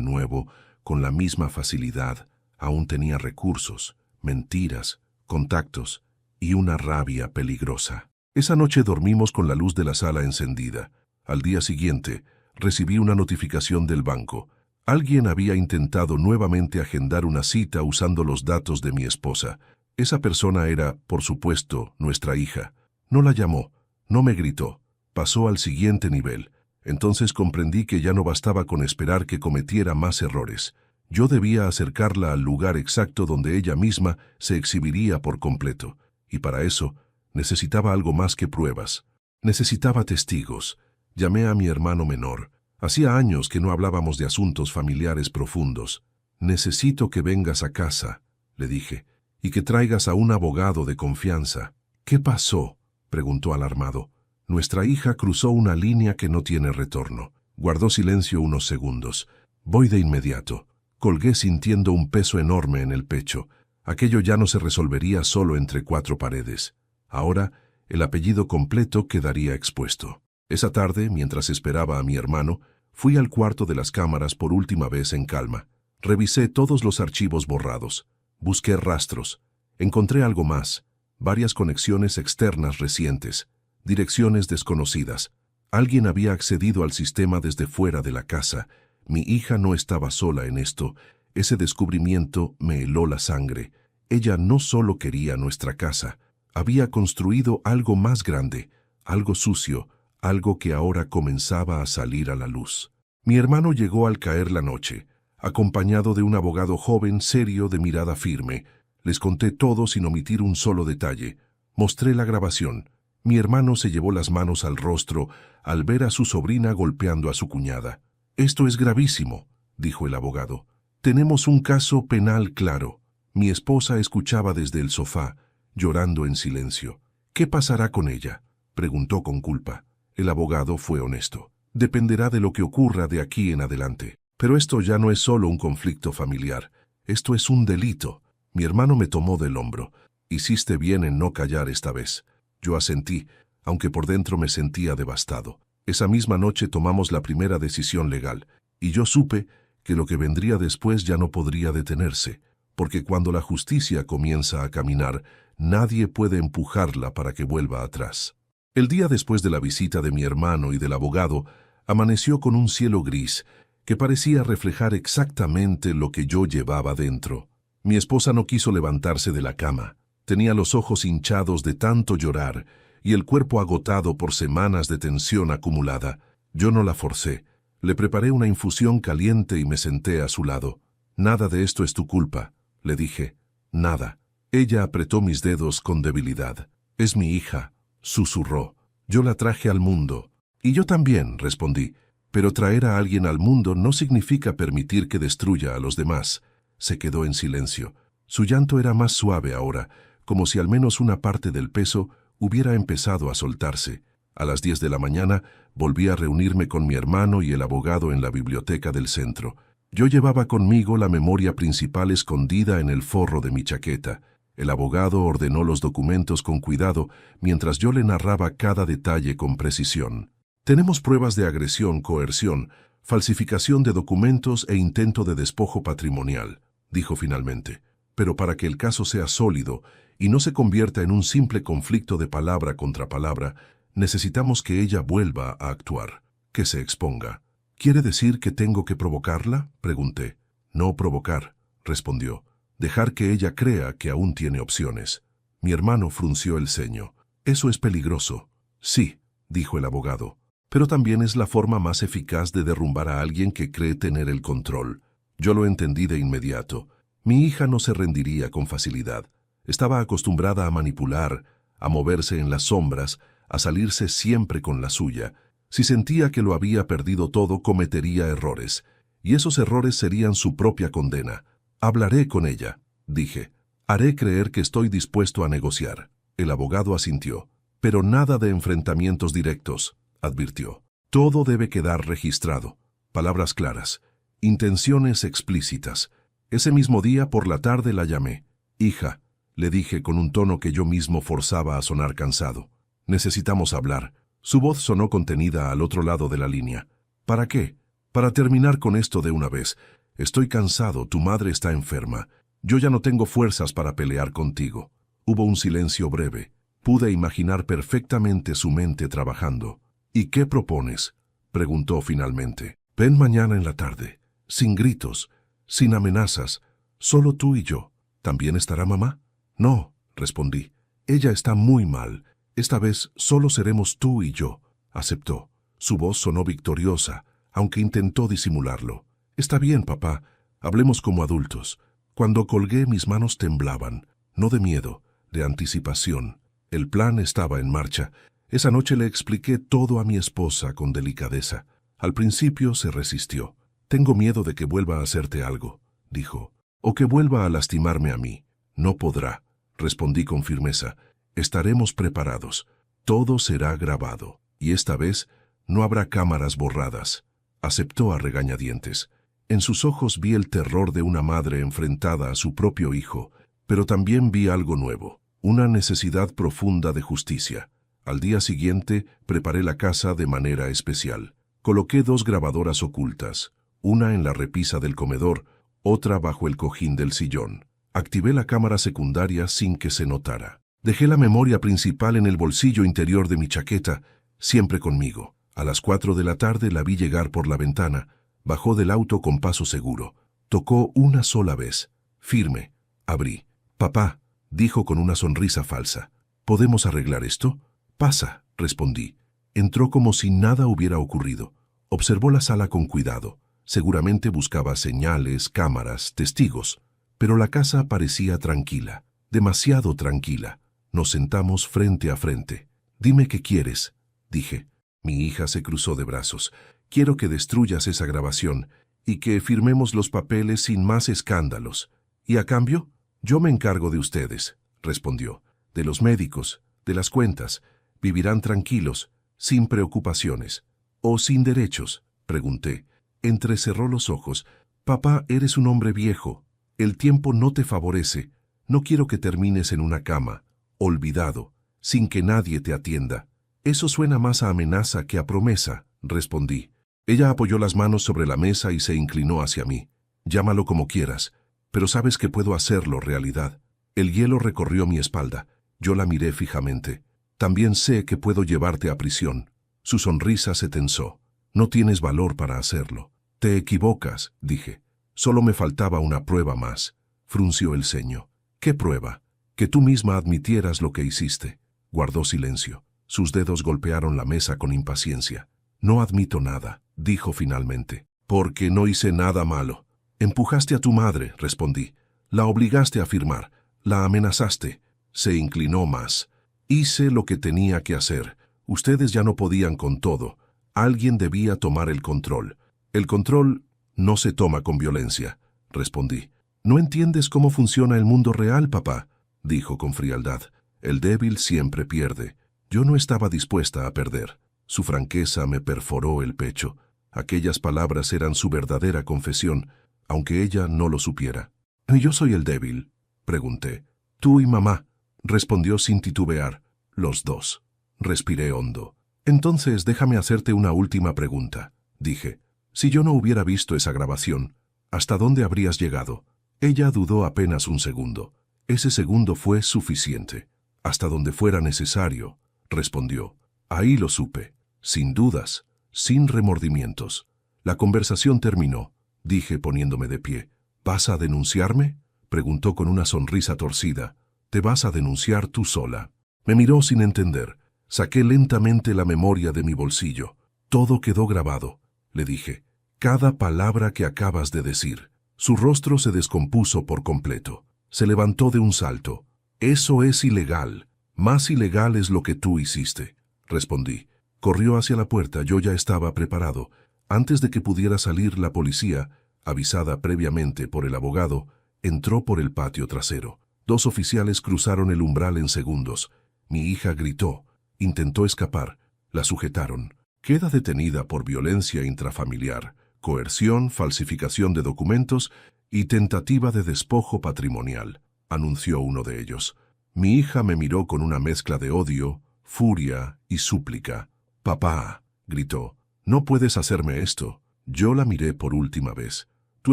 nuevo, con la misma facilidad, aún tenía recursos, mentiras, contactos y una rabia peligrosa. Esa noche dormimos con la luz de la sala encendida. Al día siguiente, recibí una notificación del banco. Alguien había intentado nuevamente agendar una cita usando los datos de mi esposa. Esa persona era, por supuesto, nuestra hija. No la llamó, no me gritó. Pasó al siguiente nivel. Entonces comprendí que ya no bastaba con esperar que cometiera más errores. Yo debía acercarla al lugar exacto donde ella misma se exhibiría por completo. Y para eso, necesitaba algo más que pruebas. Necesitaba testigos. Llamé a mi hermano menor. Hacía años que no hablábamos de asuntos familiares profundos. «Necesito que vengas a casa», le dije, «y que traigas a un abogado de confianza». «¿Qué pasó?», preguntó alarmado. «Nuestra hija cruzó una línea que no tiene retorno». Guardó silencio unos segundos. «Voy de inmediato». Colgué sintiendo un peso enorme en el pecho. Aquello ya no se resolvería solo entre cuatro paredes. Ahora, el apellido completo quedaría expuesto. Esa tarde, mientras esperaba a mi hermano, fui al cuarto de las cámaras por última vez en calma. Revisé todos los archivos borrados. Busqué rastros. Encontré algo más. Varias conexiones externas recientes. Direcciones desconocidas. Alguien había accedido al sistema desde fuera de la casa. Mi hija no estaba sola en esto. Ese descubrimiento me heló la sangre. Ella no solo quería nuestra casa. Había construido algo más grande, algo sucio, algo que ahora comenzaba a salir a la luz. Mi hermano llegó al caer la noche, acompañado de un abogado joven, serio, de mirada firme. Les conté todo sin omitir un solo detalle. Mostré la grabación. Mi hermano se llevó las manos al rostro al ver a su sobrina golpeando a su cuñada. «Esto es gravísimo», dijo el abogado. «Tenemos un caso penal claro». Mi esposa escuchaba desde el sofá, llorando en silencio. «¿Qué pasará con ella?», preguntó con culpa. El abogado fue honesto. «Dependerá de lo que ocurra de aquí en adelante. Pero esto ya no es solo un conflicto familiar. Esto es un delito». Mi hermano me tomó del hombro. «Hiciste bien en no callar esta vez». Yo asentí, aunque por dentro me sentía devastado. Esa misma noche tomamos la primera decisión legal, y yo supe que lo que vendría después ya no podría detenerse, porque cuando la justicia comienza a caminar, nadie puede empujarla para que vuelva atrás. El día después de la visita de mi hermano y del abogado, amaneció con un cielo gris que parecía reflejar exactamente lo que yo llevaba dentro. Mi esposa no quiso levantarse de la cama. Tenía los ojos hinchados de tanto llorar y el cuerpo agotado por semanas de tensión acumulada. Yo no la forcé. Le preparé una infusión caliente y me senté a su lado. «Nada de esto es tu culpa», le dije. «Nada». Ella apretó mis dedos con debilidad. «Es mi hija», susurró. «Yo la traje al mundo». «Y yo también», respondí. «Pero traer a alguien al mundo no significa permitir que destruya a los demás». Se quedó en silencio. Su llanto era más suave ahora, como si al menos una parte del peso hubiera empezado a soltarse. A las 10 de la mañana volví a reunirme con mi hermano y el abogado en la biblioteca del centro. Yo llevaba conmigo la memoria principal escondida en el forro de mi chaqueta. El abogado ordenó los documentos con cuidado mientras yo le narraba cada detalle con precisión. «Tenemos pruebas de agresión, coerción, falsificación de documentos e intento de despojo patrimonial», dijo finalmente. «Pero para que el caso sea sólido y no se convierta en un simple conflicto de palabra contra palabra, necesitamos que ella vuelva a actuar, que se exponga». «¿Quiere decir que tengo que provocarla?», pregunté. «No provocar», respondió. «Dejar que ella crea que aún tiene opciones». Mi hermano frunció el ceño. «Eso es peligroso». «Sí», dijo el abogado. «Pero también es la forma más eficaz de derrumbar a alguien que cree tener el control». Yo lo entendí de inmediato. Mi hija no se rendiría con facilidad. Estaba acostumbrada a manipular, a moverse en las sombras, a salirse siempre con la suya. Si sentía que lo había perdido todo, cometería errores. Y esos errores serían su propia condena. «Hablaré con ella», dije. «Haré creer que estoy dispuesto a negociar». El abogado asintió. «Pero nada de enfrentamientos directos», advirtió. «Todo debe quedar registrado. Palabras claras. Intenciones explícitas». Ese mismo día por la tarde la llamé. «Hija», le dije con un tono que yo mismo forzaba a sonar cansado. «Necesitamos hablar». Su voz sonó contenida al otro lado de la línea. «¿Para qué?». «Para terminar con esto de una vez. Estoy cansado, tu madre está enferma. Yo ya no tengo fuerzas para pelear contigo». Hubo un silencio breve. Pude imaginar perfectamente su mente trabajando. «¿Y qué propones?», preguntó finalmente. «Ven mañana en la tarde. Sin gritos, sin amenazas. Solo tú y yo». «¿También estará mamá?». No, respondí. Ella está muy mal. Esta vez solo seremos tú y yo. Aceptó. Su voz sonó victoriosa, aunque intentó disimularlo. Está bien, papá. Hablemos como adultos. Cuando colgué, mis manos temblaban, no de miedo, de anticipación. El plan estaba en marcha. Esa noche le expliqué todo a mi esposa con delicadeza. Al principio se resistió. Tengo miedo de que vuelva a hacerte algo, dijo, o que vuelva a lastimarme a mí. No podrá, respondí con firmeza. Estaremos preparados. Todo será grabado. Y esta vez no habrá cámaras borradas. Aceptó a regañadientes. En sus ojos vi el terror de una madre enfrentada a su propio hijo, pero también vi algo nuevo, una necesidad profunda de justicia. Al día siguiente preparé la casa de manera especial. Coloqué 2 grabadoras ocultas, una en la repisa del comedor, otra bajo el cojín del sillón. Activé la cámara secundaria sin que se notara. Dejé la memoria principal en el bolsillo interior de mi chaqueta, siempre conmigo. A las 4 de la tarde la vi llegar por la ventana. Bajó del auto con paso seguro. Tocó una sola vez. Firme. Abrí. Papá, dijo con una sonrisa falsa. ¿Podemos arreglar esto? Pasa, respondí. Entró como si nada hubiera ocurrido. Observó la sala con cuidado. Seguramente buscaba señales, cámaras, testigos. Pero la casa parecía tranquila. Demasiado tranquila. Nos sentamos frente a frente. Dime qué quieres, dije. Mi hija se cruzó de brazos. Quiero que destruyas esa grabación y que firmemos los papeles sin más escándalos. ¿Y a cambio? Yo me encargo de ustedes, respondió. De los médicos, de las cuentas. Vivirán tranquilos, sin preocupaciones. ¿O sin derechos?, pregunté. Entrecerró los ojos. Papá, eres un hombre viejo. El tiempo no te favorece. No quiero que termines en una cama, olvidado, sin que nadie te atienda. Eso suena más a amenaza que a promesa, respondí. Ella apoyó las manos sobre la mesa y se inclinó hacia mí. Llámalo como quieras, pero sabes que puedo hacerlo realidad. El hielo recorrió mi espalda. Yo la miré fijamente. También sé que puedo llevarte a prisión. Su sonrisa se tensó. No tienes valor para hacerlo. Te equivocas, dije. Solo me faltaba una prueba más. Frunció el ceño. ¿Qué prueba? Que tú misma admitieras lo que hiciste. Guardó silencio. Sus dedos golpearon la mesa con impaciencia. No admito nada, dijo finalmente. Porque no hice nada malo. Empujaste a tu madre, respondí. La obligaste a firmar. La amenazaste. Se inclinó más. Hice lo que tenía que hacer. Ustedes ya no podían con todo. Alguien debía tomar el control. El control no se toma con violencia, respondí. No entiendes cómo funciona el mundo real, papá, dijo con frialdad. El débil siempre pierde. Yo no estaba dispuesta a perder. Su franqueza me perforó el pecho. Aquellas palabras eran su verdadera confesión, aunque ella no lo supiera. ¿Y yo soy el débil?, pregunté. Tú y mamá, respondió sin titubear. Los dos. Respiré hondo. Entonces déjame hacerte una última pregunta, dije. Si yo no hubiera visto esa grabación, ¿hasta dónde habrías llegado? Ella dudó apenas un segundo. Ese segundo fue suficiente. Hasta donde fuera necesario, respondió. Ahí lo supe. Sin dudas, sin remordimientos. La conversación terminó, dije poniéndome de pie. ¿Vas a denunciarme?, preguntó con una sonrisa torcida. Te vas a denunciar tú sola. Me miró sin entender. Saqué lentamente la memoria de mi bolsillo. Todo quedó grabado, le dije. Cada palabra que acabas de decir. Su rostro se descompuso por completo. Se levantó de un salto. Eso es ilegal. Más ilegal es lo que tú hiciste, respondí. Corrió hacia la puerta. Yo ya estaba preparado. Antes de que pudiera salir, la policía, avisada previamente por el abogado, entró por el patio trasero. 2 oficiales cruzaron el umbral en segundos. Mi hija gritó. Intentó escapar. La sujetaron. Queda detenida por violencia intrafamiliar, coerción, falsificación de documentos y tentativa de despojo patrimonial, anunció uno de ellos. Mi hija me miró con una mezcla de odio, furia y súplica. «Papá», gritó, «no puedes hacerme esto». Yo la miré por última vez. «Tú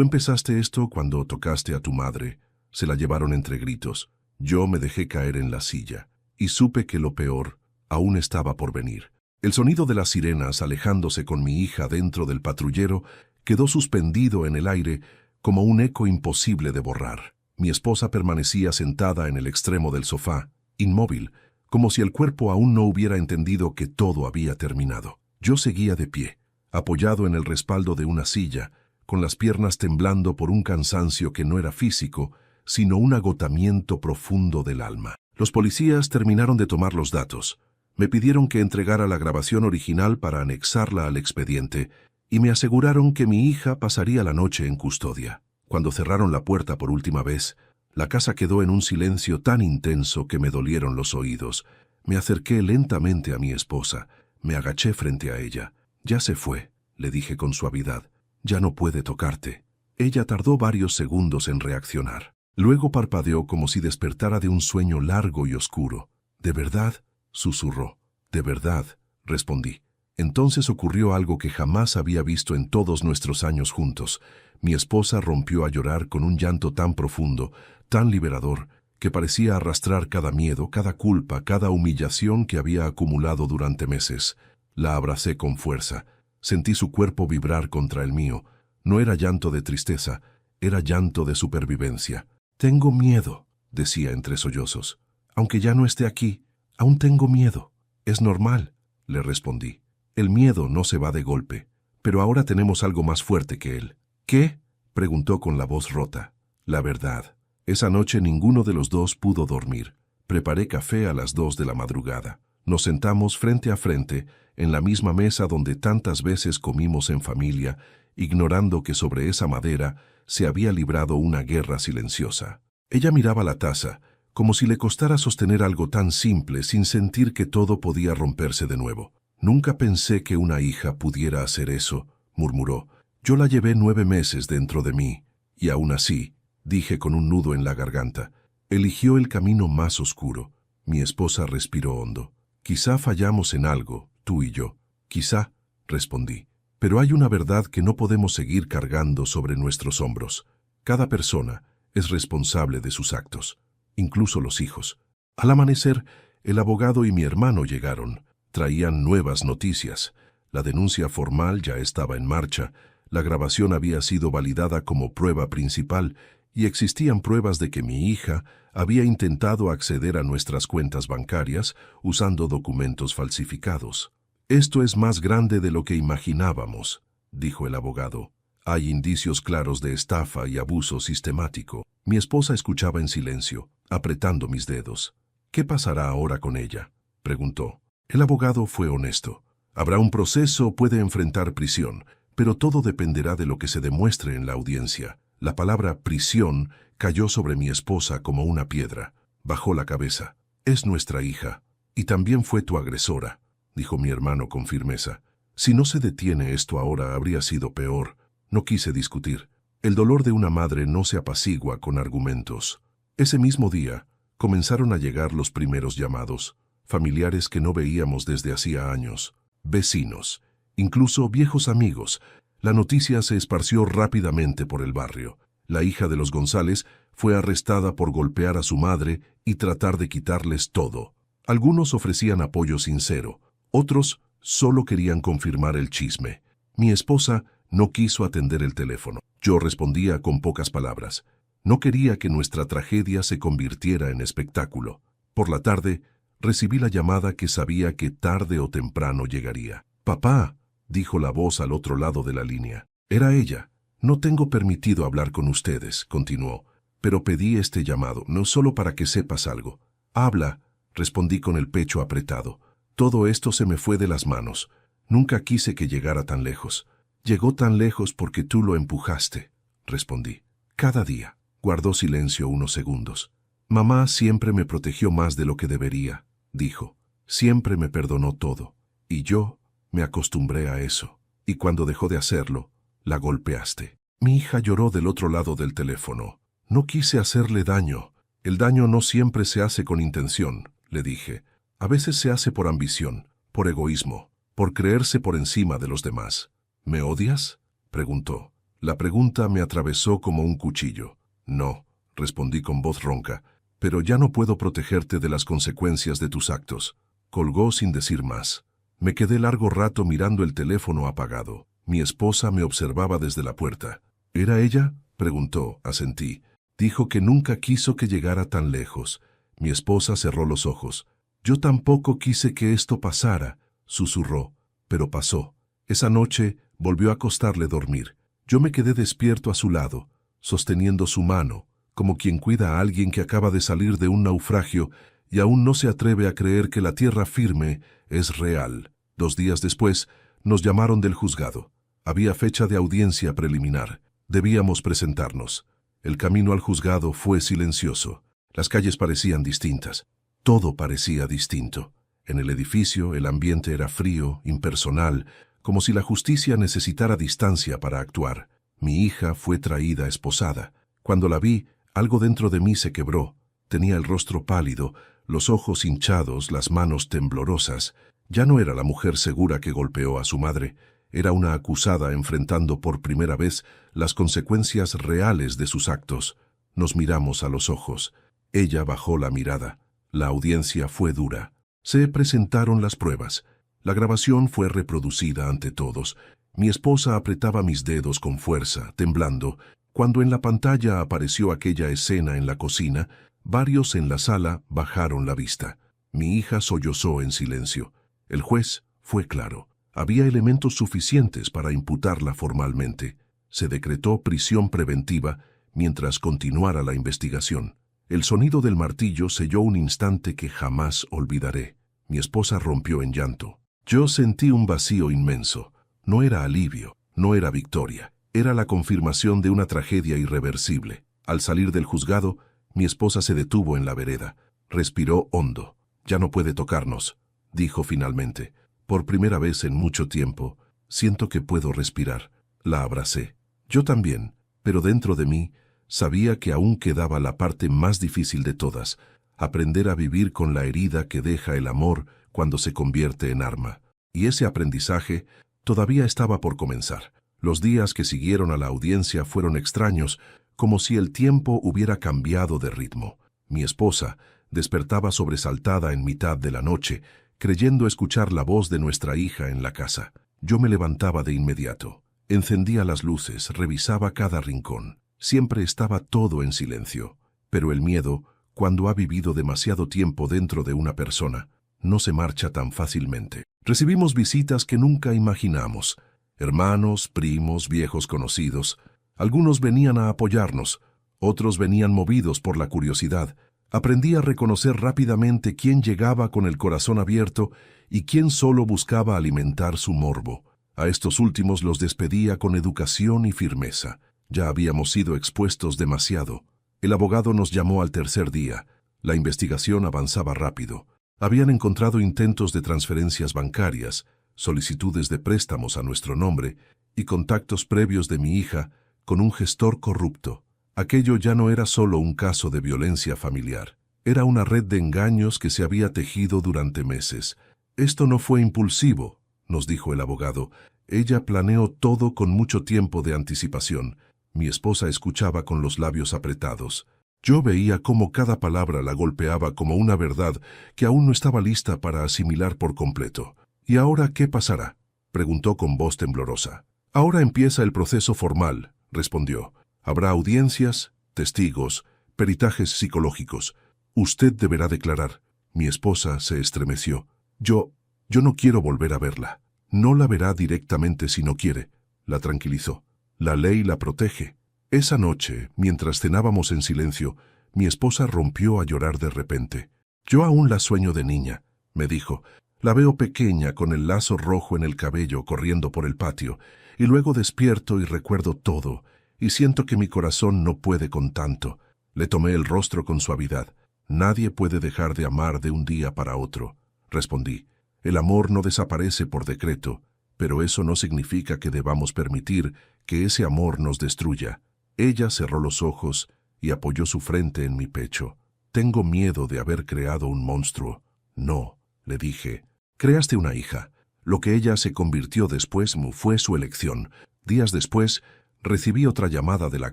empezaste esto cuando tocaste a tu madre». Se la llevaron entre gritos. Yo me dejé caer en la silla y supe que lo peor aún estaba por venir. El sonido de las sirenas alejándose con mi hija dentro del patrullero quedó suspendido en el aire como un eco imposible de borrar. Mi esposa permanecía sentada en el extremo del sofá, inmóvil, como si el cuerpo aún no hubiera entendido que todo había terminado. Yo seguía de pie, apoyado en el respaldo de una silla, con las piernas temblando por un cansancio que no era físico, sino un agotamiento profundo del alma. Los policías terminaron de tomar los datos. Me pidieron que entregara la grabación original para anexarla al expediente y me aseguraron que mi hija pasaría la noche en custodia. Cuando cerraron la puerta por última vez, la casa quedó en un silencio tan intenso que me dolieron los oídos. Me acerqué lentamente a mi esposa, me agaché frente a ella. «Ya se fue», le dije con suavidad. «Ya no puede tocarte». Ella tardó varios segundos en reaccionar. Luego parpadeó como si despertara de un sueño largo y oscuro. «¿De verdad?», susurró. «De verdad», respondí. Entonces ocurrió algo que jamás había visto en todos nuestros años juntos. Mi esposa rompió a llorar con un llanto tan profundo, tan liberador, que parecía arrastrar cada miedo, cada culpa, cada humillación que había acumulado durante meses. La abracé con fuerza. Sentí su cuerpo vibrar contra el mío. No era llanto de tristeza, era llanto de supervivencia. «Tengo miedo», decía entre sollozos. «Aunque ya no esté aquí, aún tengo miedo». «Es normal», le respondí. «El miedo no se va de golpe, pero ahora tenemos algo más fuerte que él». «¿Qué?», preguntó con la voz rota. «La verdad. Esa noche ninguno de los dos pudo dormir. Preparé café a las 2 de la madrugada. Nos sentamos frente a frente en la misma mesa donde tantas veces comimos en familia, ignorando que sobre esa madera se había librado una guerra silenciosa. Ella miraba la taza, como si le costara sostener algo tan simple sin sentir que todo podía romperse de nuevo. «Nunca pensé que una hija pudiera hacer eso», murmuró. «Yo la llevé 9 meses dentro de mí, y aún así», dije con un nudo en la garganta, «eligió el camino más oscuro». Mi esposa respiró hondo. «Quizá fallamos en algo, tú y yo». «Quizá», respondí. «Pero hay una verdad que no podemos seguir cargando sobre nuestros hombros. Cada persona es responsable de sus actos, incluso los hijos». Al amanecer, el abogado y mi hermano llegaron. Traían nuevas noticias. La denuncia formal ya estaba en marcha, la grabación había sido validada como prueba principal y existían pruebas de que mi hija había intentado acceder a nuestras cuentas bancarias usando documentos falsificados. «Esto es más grande de lo que imaginábamos», dijo el abogado. «Hay indicios claros de estafa y abuso sistemático». Mi esposa escuchaba en silencio, apretando mis dedos. «¿Qué pasará ahora con ella?», preguntó. El abogado fue honesto. «Habrá un proceso, puede enfrentar prisión, pero todo dependerá de lo que se demuestre en la audiencia». La palabra prisión cayó sobre mi esposa como una piedra. Bajó la cabeza. «Es nuestra hija, y también fue tu agresora», dijo mi hermano con firmeza. «Si no se detiene esto ahora, habría sido peor». No quise discutir. El dolor de una madre no se apacigua con argumentos. Ese mismo día, comenzaron a llegar los primeros llamados. Familiares que no veíamos desde hacía años. Vecinos, incluso viejos amigos. La noticia se esparció rápidamente por el barrio. La hija de los González fue arrestada por golpear a su madre y tratar de quitarles todo. Algunos ofrecían apoyo sincero, otros solo querían confirmar el chisme. Mi esposa no quiso atender el teléfono. Yo respondía con pocas palabras. No quería que nuestra tragedia se convirtiera en espectáculo. Por la tarde, recibí la llamada que sabía que tarde o temprano llegaría. «Papá», dijo la voz al otro lado de la línea. Era ella. «No tengo permitido hablar con ustedes», continuó, «pero pedí este llamado, no solo para que sepas algo». «Habla», respondí con el pecho apretado. «Todo esto se me fue de las manos. Nunca quise que llegara tan lejos». «Llegó tan lejos porque tú lo empujaste», respondí. «Cada día». Guardó silencio unos segundos. «Mamá siempre me protegió más de lo que debería», dijo. «Siempre me perdonó todo. Y yo me acostumbré a eso. Y cuando dejó de hacerlo, la golpeaste». Mi hija lloró del otro lado del teléfono. «No quise hacerle daño. El daño no siempre se hace con intención», le dije. «A veces se hace por ambición, por egoísmo, por creerse por encima de los demás». «¿Me odias?», preguntó. La pregunta me atravesó como un cuchillo. «No», respondí con voz ronca, «pero ya no puedo protegerte de las consecuencias de tus actos». Colgó sin decir más. Me quedé largo rato mirando el teléfono apagado. Mi esposa me observaba desde la puerta. «¿Era ella?», preguntó, asentí. Dijo que nunca quiso que llegara tan lejos. Mi esposa cerró los ojos. Yo tampoco quise que esto pasara, susurró, pero pasó. Esa noche volvió a costarle dormir. Yo me quedé despierto a su lado, sosteniendo su mano, como quien cuida a alguien que acaba de salir de un naufragio y aún no se atreve a creer que la tierra firme es real. 2 días después, nos llamaron del juzgado. Había fecha de audiencia preliminar. Debíamos presentarnos. El camino al juzgado fue silencioso. Las calles parecían distintas. Todo parecía distinto. En el edificio el ambiente era frío, impersonal, como si la justicia necesitara distancia para actuar. Mi hija fue traída esposada. Cuando la vi, algo dentro de mí se quebró. Tenía el rostro pálido, los ojos hinchados, las manos temblorosas. Ya no era la mujer segura que golpeó a su madre. Era una acusada enfrentando por primera vez las consecuencias reales de sus actos. Nos miramos a los ojos. Ella bajó la mirada. La audiencia fue dura. Se presentaron las pruebas. La grabación fue reproducida ante todos. Mi esposa apretaba mis dedos con fuerza, temblando. Cuando en la pantalla apareció aquella escena en la cocina, varios en la sala bajaron la vista. Mi hija sollozó en silencio. El juez fue claro. Había elementos suficientes para imputarla formalmente. Se decretó prisión preventiva mientras continuara la investigación. El sonido del martillo selló un instante que jamás olvidaré. Mi esposa rompió en llanto. Yo sentí un vacío inmenso. No era alivio, no era victoria. Era la confirmación de una tragedia irreversible. Al salir del juzgado, mi esposa se detuvo en la vereda. Respiró hondo. «Ya no puede tocarnos», dijo finalmente. «Por primera vez en mucho tiempo, siento que puedo respirar». La abracé. Yo también, pero dentro de mí, sabía que aún quedaba la parte más difícil de todas, aprender a vivir con la herida que deja el amor cuando se convierte en arma. Y ese aprendizaje todavía estaba por comenzar. Los días que siguieron a la audiencia fueron extraños, como si el tiempo hubiera cambiado de ritmo. Mi esposa despertaba sobresaltada en mitad de la noche, creyendo escuchar la voz de nuestra hija en la casa. Yo me levantaba de inmediato. Encendía las luces, revisaba cada rincón. Siempre estaba todo en silencio. Pero el miedo, cuando ha vivido demasiado tiempo dentro de una persona, no se marcha tan fácilmente. Recibimos visitas que nunca imaginamos. Hermanos, primos, viejos conocidos. Algunos venían a apoyarnos, otros venían movidos por la curiosidad. Aprendí a reconocer rápidamente quién llegaba con el corazón abierto y quién solo buscaba alimentar su morbo. A estos últimos los despedía con educación y firmeza. Ya habíamos sido expuestos demasiado. El abogado nos llamó al tercer día. La investigación avanzaba rápido. Habían encontrado intentos de transferencias bancarias, solicitudes de préstamos a nuestro nombre y contactos previos de mi hija con un gestor corrupto. Aquello ya no era solo un caso de violencia familiar. Era una red de engaños que se había tejido durante meses. «Esto no fue impulsivo», nos dijo el abogado. «Ella planeó todo con mucho tiempo de anticipación». Mi esposa escuchaba con los labios apretados. Yo veía cómo cada palabra la golpeaba como una verdad que aún no estaba lista para asimilar por completo. «¿Y ahora qué pasará?», preguntó con voz temblorosa. «Ahora empieza el proceso formal», respondió. «Habrá audiencias, testigos, peritajes psicológicos. Usted deberá declarar». Mi esposa se estremeció. Yo no quiero volver a verla». «No la verá directamente si no quiere», la tranquilizó. «La ley la protege». Esa noche, mientras cenábamos en silencio, mi esposa rompió a llorar de repente. «Yo aún la sueño de niña», me dijo. «La veo pequeña con el lazo rojo en el cabello corriendo por el patio, y luego despierto y recuerdo todo, y siento que mi corazón no puede con tanto». Le tomé el rostro con suavidad. «Nadie puede dejar de amar de un día para otro», respondí. «El amor no desaparece por decreto, pero eso no significa que debamos permitir que ese amor nos destruya». Ella cerró los ojos y apoyó su frente en mi pecho. «Tengo miedo de haber creado un monstruo». «No», le dije. «Creaste una hija. Lo que ella se convirtió después fue su elección». Días después, recibí otra llamada de la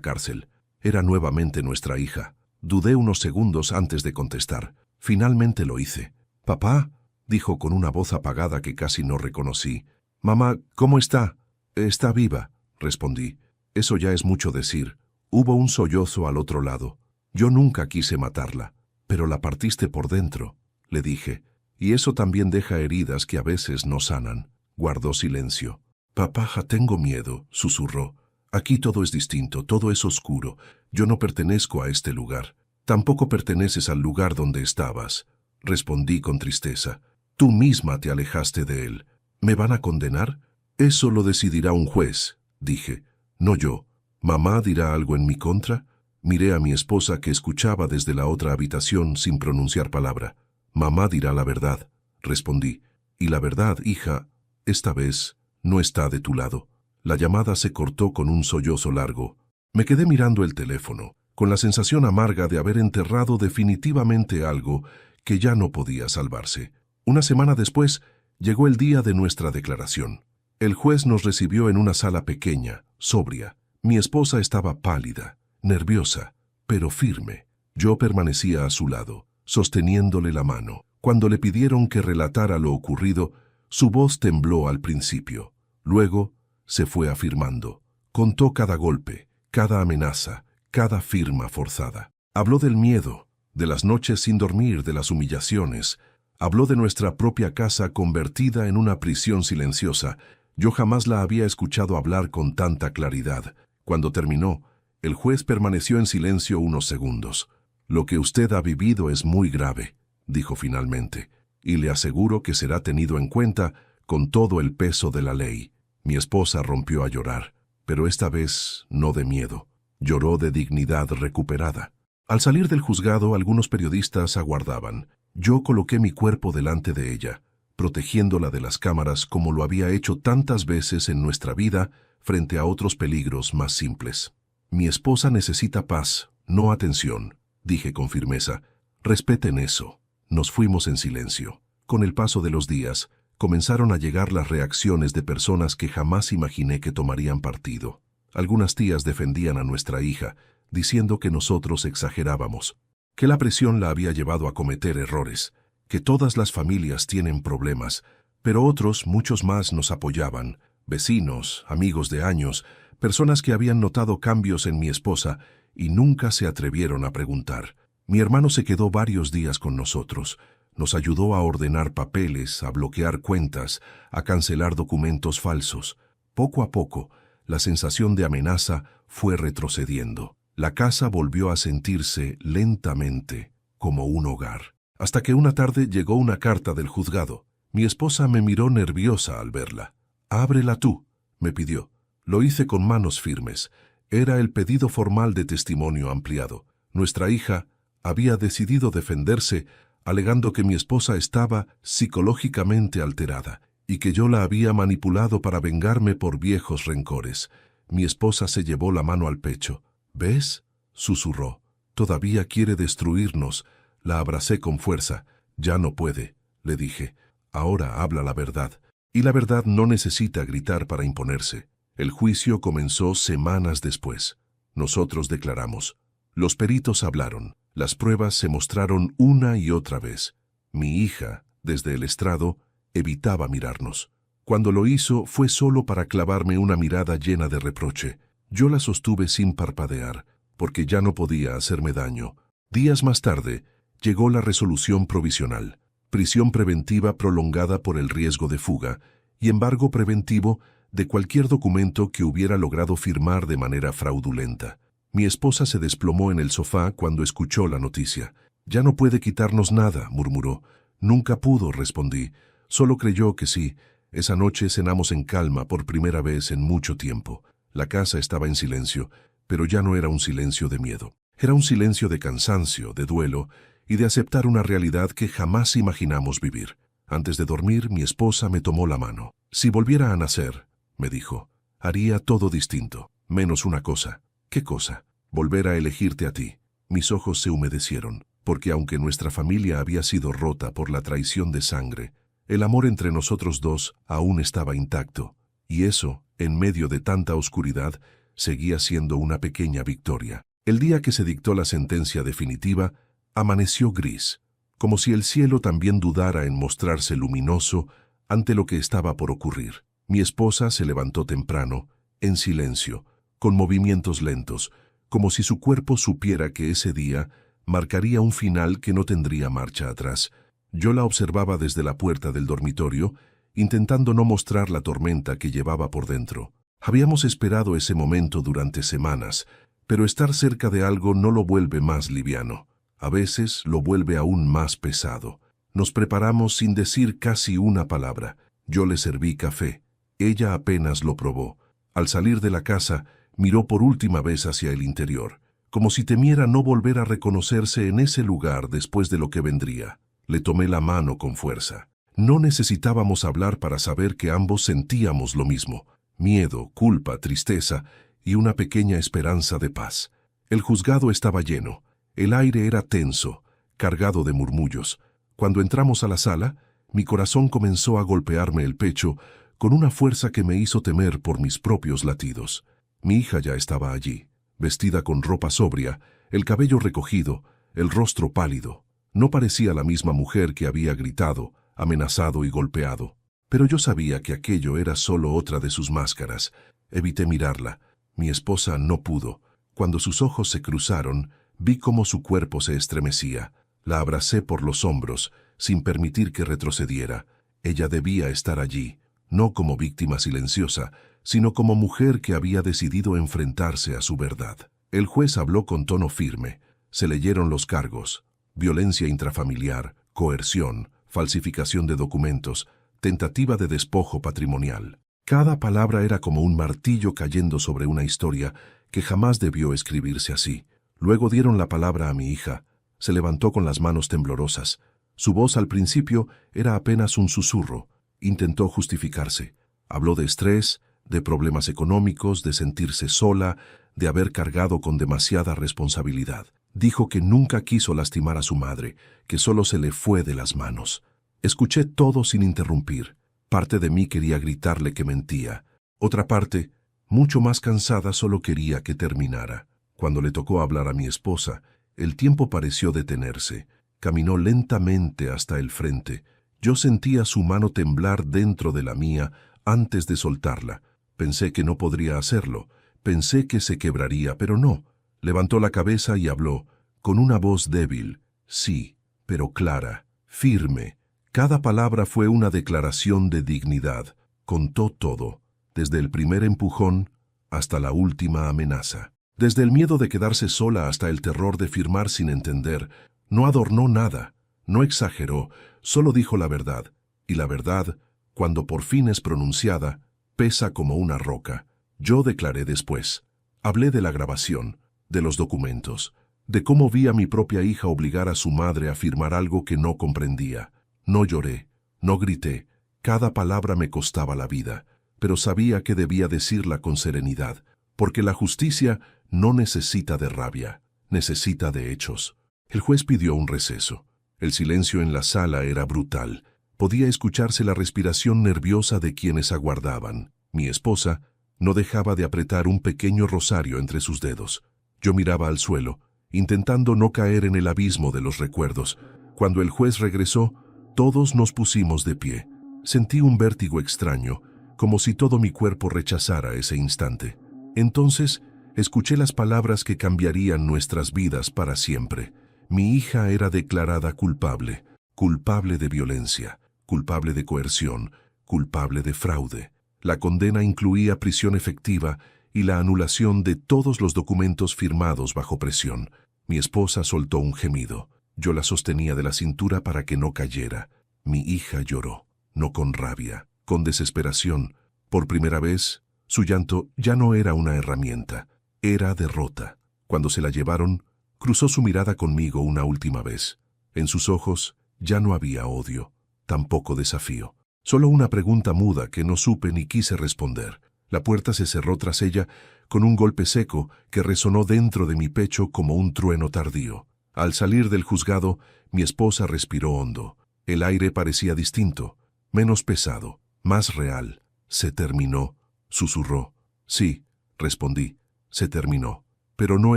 cárcel. Era nuevamente nuestra hija. Dudé unos segundos antes de contestar. Finalmente lo hice. «Papá», dijo con una voz apagada que casi no reconocí. «Mamá, ¿cómo está?» «Está viva», respondí. Eso ya es mucho decir. Hubo un sollozo al otro lado. Yo nunca quise matarla, pero la partiste por dentro, le dije, y eso también deja heridas que a veces no sanan. Guardó silencio. Papaja, tengo miedo, susurró. Aquí todo es distinto, todo es oscuro. Yo no pertenezco a este lugar. Tampoco perteneces al lugar donde estabas, respondí con tristeza. Tú misma te alejaste de él. ¿Me van a condenar? Eso lo decidirá un juez, dije. No yo. ¿Mamá dirá algo en mi contra? Miré a mi esposa que escuchaba desde la otra habitación sin pronunciar palabra. Mamá dirá la verdad, respondí. Y la verdad, hija, esta vez no está de tu lado. La llamada se cortó con un sollozo largo. Me quedé mirando el teléfono, con la sensación amarga de haber enterrado definitivamente algo que ya no podía salvarse. Una semana después, llegó el día de nuestra declaración. El juez nos recibió en una sala pequeña, sobria. Mi esposa estaba pálida, nerviosa, pero firme. Yo permanecía a su lado, sosteniéndole la mano. Cuando le pidieron que relatara lo ocurrido, su voz tembló al principio. Luego, se fue afirmando. Contó cada golpe, cada amenaza, cada firma forzada. Habló del miedo, de las noches sin dormir, de las humillaciones. Habló de nuestra propia casa convertida en una prisión silenciosa. Yo jamás la había escuchado hablar con tanta claridad. Cuando terminó, el juez permaneció en silencio unos segundos. Lo que usted ha vivido es muy grave, dijo finalmente, y le aseguro que será tenido en cuenta con todo el peso de la ley. Mi esposa rompió a llorar, pero esta vez no de miedo. Lloró de dignidad recuperada. Al salir del juzgado, algunos periodistas aguardaban. Yo coloqué mi cuerpo delante de ella, protegiéndola de las cámaras como lo había hecho tantas veces en nuestra vida frente a otros peligros más simples. Mi esposa necesita paz, no atención, dije con firmeza. Respeten eso. Nos fuimos en silencio. Con el paso de los días, comenzaron a llegar las reacciones de personas que jamás imaginé que tomarían partido. Algunas tías defendían a nuestra hija, diciendo que nosotros exagerábamos, que la presión la había llevado a cometer errores, que todas las familias tienen problemas, pero otros, muchos más, nos apoyaban, vecinos, amigos de años, personas que habían notado cambios en mi esposa y nunca se atrevieron a preguntar. Mi hermano se quedó varios días con nosotros. Nos ayudó a ordenar papeles, a bloquear cuentas, a cancelar documentos falsos. Poco a poco, la sensación de amenaza fue retrocediendo. La casa volvió a sentirse lentamente como un hogar. Hasta que una tarde llegó una carta del juzgado. Mi esposa me miró nerviosa al verla. «Ábrela tú», me pidió. Lo hice con manos firmes. Era el pedido formal de testimonio ampliado. Nuestra hija había decidido defenderse, alegando que mi esposa estaba psicológicamente alterada y que yo la había manipulado para vengarme por viejos rencores. Mi esposa se llevó la mano al pecho. «¿Ves?», susurró. «Todavía quiere destruirnos». La abracé con fuerza. «Ya no puede», le dije. «Ahora habla la verdad». Y la verdad no necesita gritar para imponerse. El juicio comenzó semanas después. Nosotros declaramos. Los peritos hablaron. Las pruebas se mostraron una y otra vez. Mi hija, desde el estrado, evitaba mirarnos. Cuando lo hizo fue solo para clavarme una mirada llena de reproche. Yo la sostuve sin parpadear, porque ya no podía hacerme daño. Días más tarde, llegó la resolución provisional. Prisión preventiva prolongada por el riesgo de fuga y embargo preventivo de cualquier documento que hubiera logrado firmar de manera fraudulenta. Mi esposa se desplomó en el sofá cuando escuchó la noticia. «Ya no puede quitarnos nada», murmuró. «Nunca pudo», respondí. Solo creyó que sí. Esa noche cenamos en calma por primera vez en mucho tiempo. La casa estaba en silencio, pero ya no era un silencio de miedo. Era un silencio de cansancio, de duelo y de aceptar una realidad que jamás imaginamos vivir. Antes de dormir, mi esposa me tomó la mano. «Si volviera a nacer», me dijo, «haría todo distinto, menos una cosa». «¿Qué cosa?» «Volver a elegirte a ti». Mis ojos se humedecieron, porque aunque nuestra familia había sido rota por la traición de sangre, el amor entre nosotros dos aún estaba intacto, y eso, en medio de tanta oscuridad, seguía siendo una pequeña victoria. El día que se dictó la sentencia definitiva, amaneció gris, como si el cielo también dudara en mostrarse luminoso ante lo que estaba por ocurrir. Mi esposa se levantó temprano, en silencio, con movimientos lentos, como si su cuerpo supiera que ese día marcaría un final que no tendría marcha atrás. Yo la observaba desde la puerta del dormitorio, intentando no mostrar la tormenta que llevaba por dentro. Habíamos esperado ese momento durante semanas, pero estar cerca de algo no lo vuelve más liviano. A veces lo vuelve aún más pesado. Nos preparamos sin decir casi una palabra. Yo le serví café. Ella apenas lo probó. Al salir de la casa, miró por última vez hacia el interior, como si temiera no volver a reconocerse en ese lugar después de lo que vendría. Le tomé la mano con fuerza. No necesitábamos hablar para saber que ambos sentíamos lo mismo: miedo, culpa, tristeza y una pequeña esperanza de paz. El juzgado estaba lleno. El aire era tenso, cargado de murmullos. Cuando entramos a la sala, mi corazón comenzó a golpearme el pecho con una fuerza que me hizo temer por mis propios latidos. Mi hija ya estaba allí, vestida con ropa sobria, el cabello recogido, el rostro pálido. No parecía la misma mujer que había gritado, amenazado y golpeado. Pero yo sabía que aquello era solo otra de sus máscaras. Evité mirarla. Mi esposa no pudo. Cuando sus ojos se cruzaron, vi cómo su cuerpo se estremecía. La abracé por los hombros, sin permitir que retrocediera. Ella debía estar allí, no como víctima silenciosa, sino como mujer que había decidido enfrentarse a su verdad. El juez habló con tono firme. Se leyeron los cargos: violencia intrafamiliar, coerción, falsificación de documentos, tentativa de despojo patrimonial. Cada palabra era como un martillo cayendo sobre una historia que jamás debió escribirse así. Luego dieron la palabra a mi hija. Se levantó con las manos temblorosas. Su voz al principio era apenas un susurro. Intentó justificarse. Habló de estrés, de problemas económicos, de sentirse sola, de haber cargado con demasiada responsabilidad. Dijo que nunca quiso lastimar a su madre, que solo se le fue de las manos. Escuché todo sin interrumpir. Parte de mí quería gritarle que mentía. Otra parte, mucho más cansada, solo quería que terminara. Cuando le tocó hablar a mi esposa, el tiempo pareció detenerse. Caminó lentamente hasta el frente. Yo sentía su mano temblar dentro de la mía antes de soltarla. Pensé que no podría hacerlo. Pensé que se quebraría, pero no. Levantó la cabeza y habló, con una voz débil, sí, pero clara, firme. Cada palabra fue una declaración de dignidad. Contó todo, desde el primer empujón hasta la última amenaza. Desde el miedo de quedarse sola hasta el terror de firmar sin entender. No adornó nada, no exageró, solo dijo la verdad. Y la verdad, cuando por fin es pronunciada, pesa como una roca. Yo declaré después. Hablé de la grabación, de los documentos, de cómo vi a mi propia hija obligar a su madre a firmar algo que no comprendía. No lloré, no grité, cada palabra me costaba la vida, pero sabía que debía decirla con serenidad, porque la justicia no necesita de rabia, necesita de hechos. El juez pidió un receso. El silencio en la sala era brutal. Podía escucharse la respiración nerviosa de quienes aguardaban. Mi esposa no dejaba de apretar un pequeño rosario entre sus dedos. Yo miraba al suelo, intentando no caer en el abismo de los recuerdos. Cuando el juez regresó, todos nos pusimos de pie. Sentí un vértigo extraño, como si todo mi cuerpo rechazara ese instante. Entonces, escuché las palabras que cambiarían nuestras vidas para siempre. Mi hija era declarada culpable, culpable de violencia, culpable de coerción, culpable de fraude. La condena incluía prisión efectiva y la anulación de todos los documentos firmados bajo presión. Mi esposa soltó un gemido. Yo la sostenía de la cintura para que no cayera. Mi hija lloró, no con rabia, con desesperación. Por primera vez, su llanto ya no era una herramienta, era derrota. Cuando se la llevaron, cruzó su mirada conmigo una última vez. En sus ojos ya no había odio, tampoco desafío. Solo una pregunta muda que no supe ni quise responder. La puerta se cerró tras ella con un golpe seco que resonó dentro de mi pecho como un trueno tardío. Al salir del juzgado, mi esposa respiró hondo. El aire parecía distinto, menos pesado, más real. Se terminó, susurró. Sí, respondí, se terminó. Pero no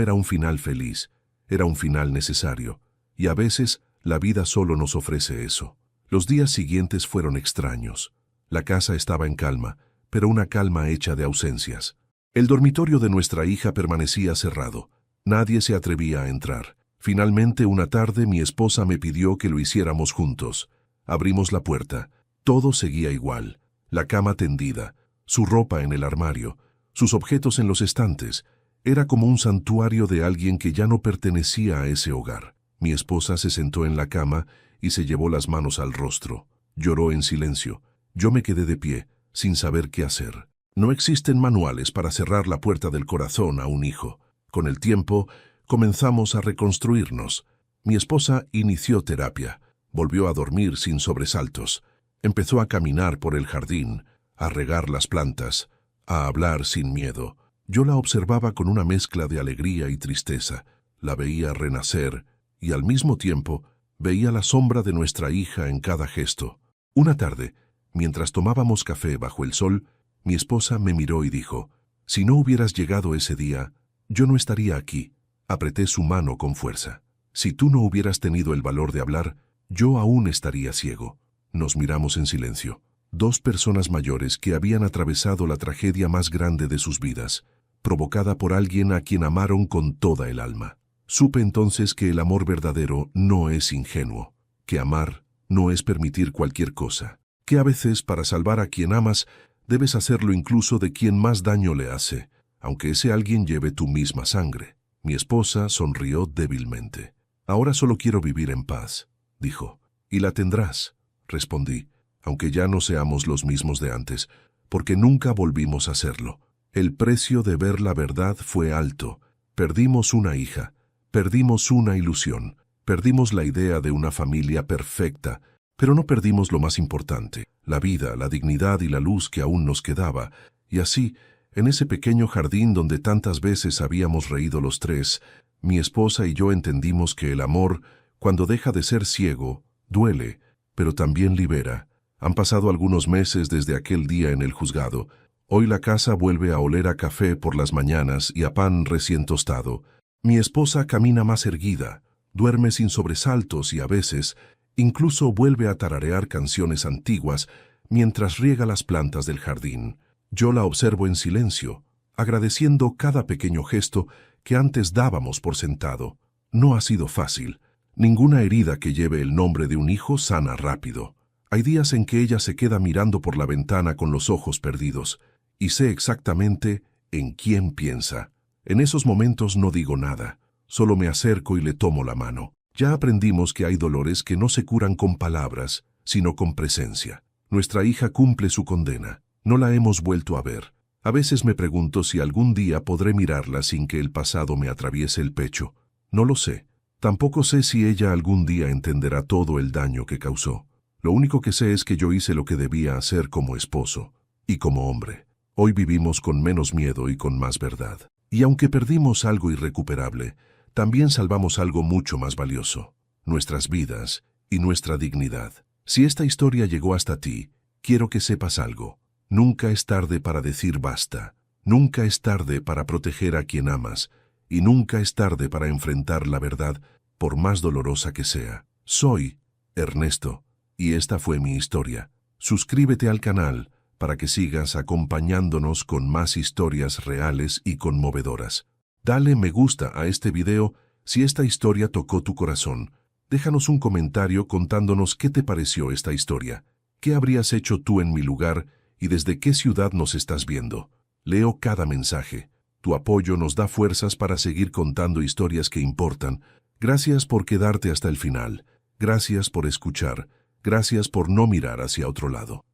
era un final feliz, era un final necesario. Y a veces la vida solo nos ofrece eso. Los días siguientes fueron extraños. La casa estaba en calma, pero una calma hecha de ausencias. El dormitorio de nuestra hija permanecía cerrado. Nadie se atrevía a entrar. Finalmente, una tarde, mi esposa me pidió que lo hiciéramos juntos. Abrimos la puerta. Todo seguía igual. La cama tendida, su ropa en el armario, sus objetos en los estantes. Era como un santuario de alguien que ya no pertenecía a ese hogar. Mi esposa se sentó en la cama y se llevó las manos al rostro. Lloró en silencio. Yo me quedé de pie, sin saber qué hacer. No existen manuales para cerrar la puerta del corazón a un hijo. Con el tiempo, comenzamos a reconstruirnos. Mi esposa inició terapia. Volvió a dormir sin sobresaltos. Empezó a caminar por el jardín, a regar las plantas, a hablar sin miedo. Yo la observaba con una mezcla de alegría y tristeza. La veía renacer y al mismo tiempo veía la sombra de nuestra hija en cada gesto. Una tarde, mientras tomábamos café bajo el sol, mi esposa me miró y dijo: «Si no hubieras llegado ese día, yo no estaría aquí». Apreté su mano con fuerza. «Si tú no hubieras tenido el valor de hablar, yo aún estaría ciego». Nos miramos en silencio. Dos personas mayores que habían atravesado la tragedia más grande de sus vidas, provocada por alguien a quien amaron con toda el alma. Supe entonces que el amor verdadero no es ingenuo, que amar no es permitir cualquier cosa, que a veces para salvar a quien amas debes hacerlo incluso de quien más daño le hace, aunque ese alguien lleve tu misma sangre. Mi esposa sonrió débilmente. «Ahora solo quiero vivir en paz», dijo. «Y la tendrás», respondí, «aunque ya no seamos los mismos de antes, porque nunca volvimos a serlo. El precio de ver la verdad fue alto. Perdimos una hija, perdimos una ilusión, perdimos la idea de una familia perfecta, pero no perdimos lo más importante, la vida, la dignidad y la luz que aún nos quedaba. Y así, en ese pequeño jardín donde tantas veces habíamos reído los tres, mi esposa y yo entendimos que el amor, cuando deja de ser ciego, duele, pero también libera. Han pasado algunos meses desde aquel día en el juzgado. Hoy la casa vuelve a oler a café por las mañanas y a pan recién tostado. Mi esposa camina más erguida, duerme sin sobresaltos y a veces incluso vuelve a tararear canciones antiguas mientras riega las plantas del jardín. Yo la observo en silencio, agradeciendo cada pequeño gesto que antes dábamos por sentado. No ha sido fácil. Ninguna herida que lleve el nombre de un hijo sana rápido. Hay días en que ella se queda mirando por la ventana con los ojos perdidos, y sé exactamente en quién piensa. En esos momentos no digo nada, solo me acerco y le tomo la mano. Ya aprendimos que hay dolores que no se curan con palabras, sino con presencia. Nuestra hija cumple su condena. No la hemos vuelto a ver. A veces me pregunto si algún día podré mirarla sin que el pasado me atraviese el pecho. No lo sé. Tampoco sé si ella algún día entenderá todo el daño que causó. Lo único que sé es que yo hice lo que debía hacer como esposo y como hombre. Hoy vivimos con menos miedo y con más verdad. Y aunque perdimos algo irrecuperable, también salvamos algo mucho más valioso: nuestras vidas y nuestra dignidad. Si esta historia llegó hasta ti, quiero que sepas algo. Nunca es tarde para decir basta. Nunca es tarde para proteger a quien amas. Y nunca es tarde para enfrentar la verdad, por más dolorosa que sea. Soy Ernesto, y esta fue mi historia. Suscríbete al canal para que sigas acompañándonos con más historias reales y conmovedoras. Dale me gusta a este video si esta historia tocó tu corazón. Déjanos un comentario contándonos qué te pareció esta historia. ¿Qué habrías hecho tú en mi lugar y desde qué ciudad nos estás viendo? Leo cada mensaje. Tu apoyo nos da fuerzas para seguir contando historias que importan. Gracias por quedarte hasta el final. Gracias por escuchar. Gracias por no mirar hacia otro lado.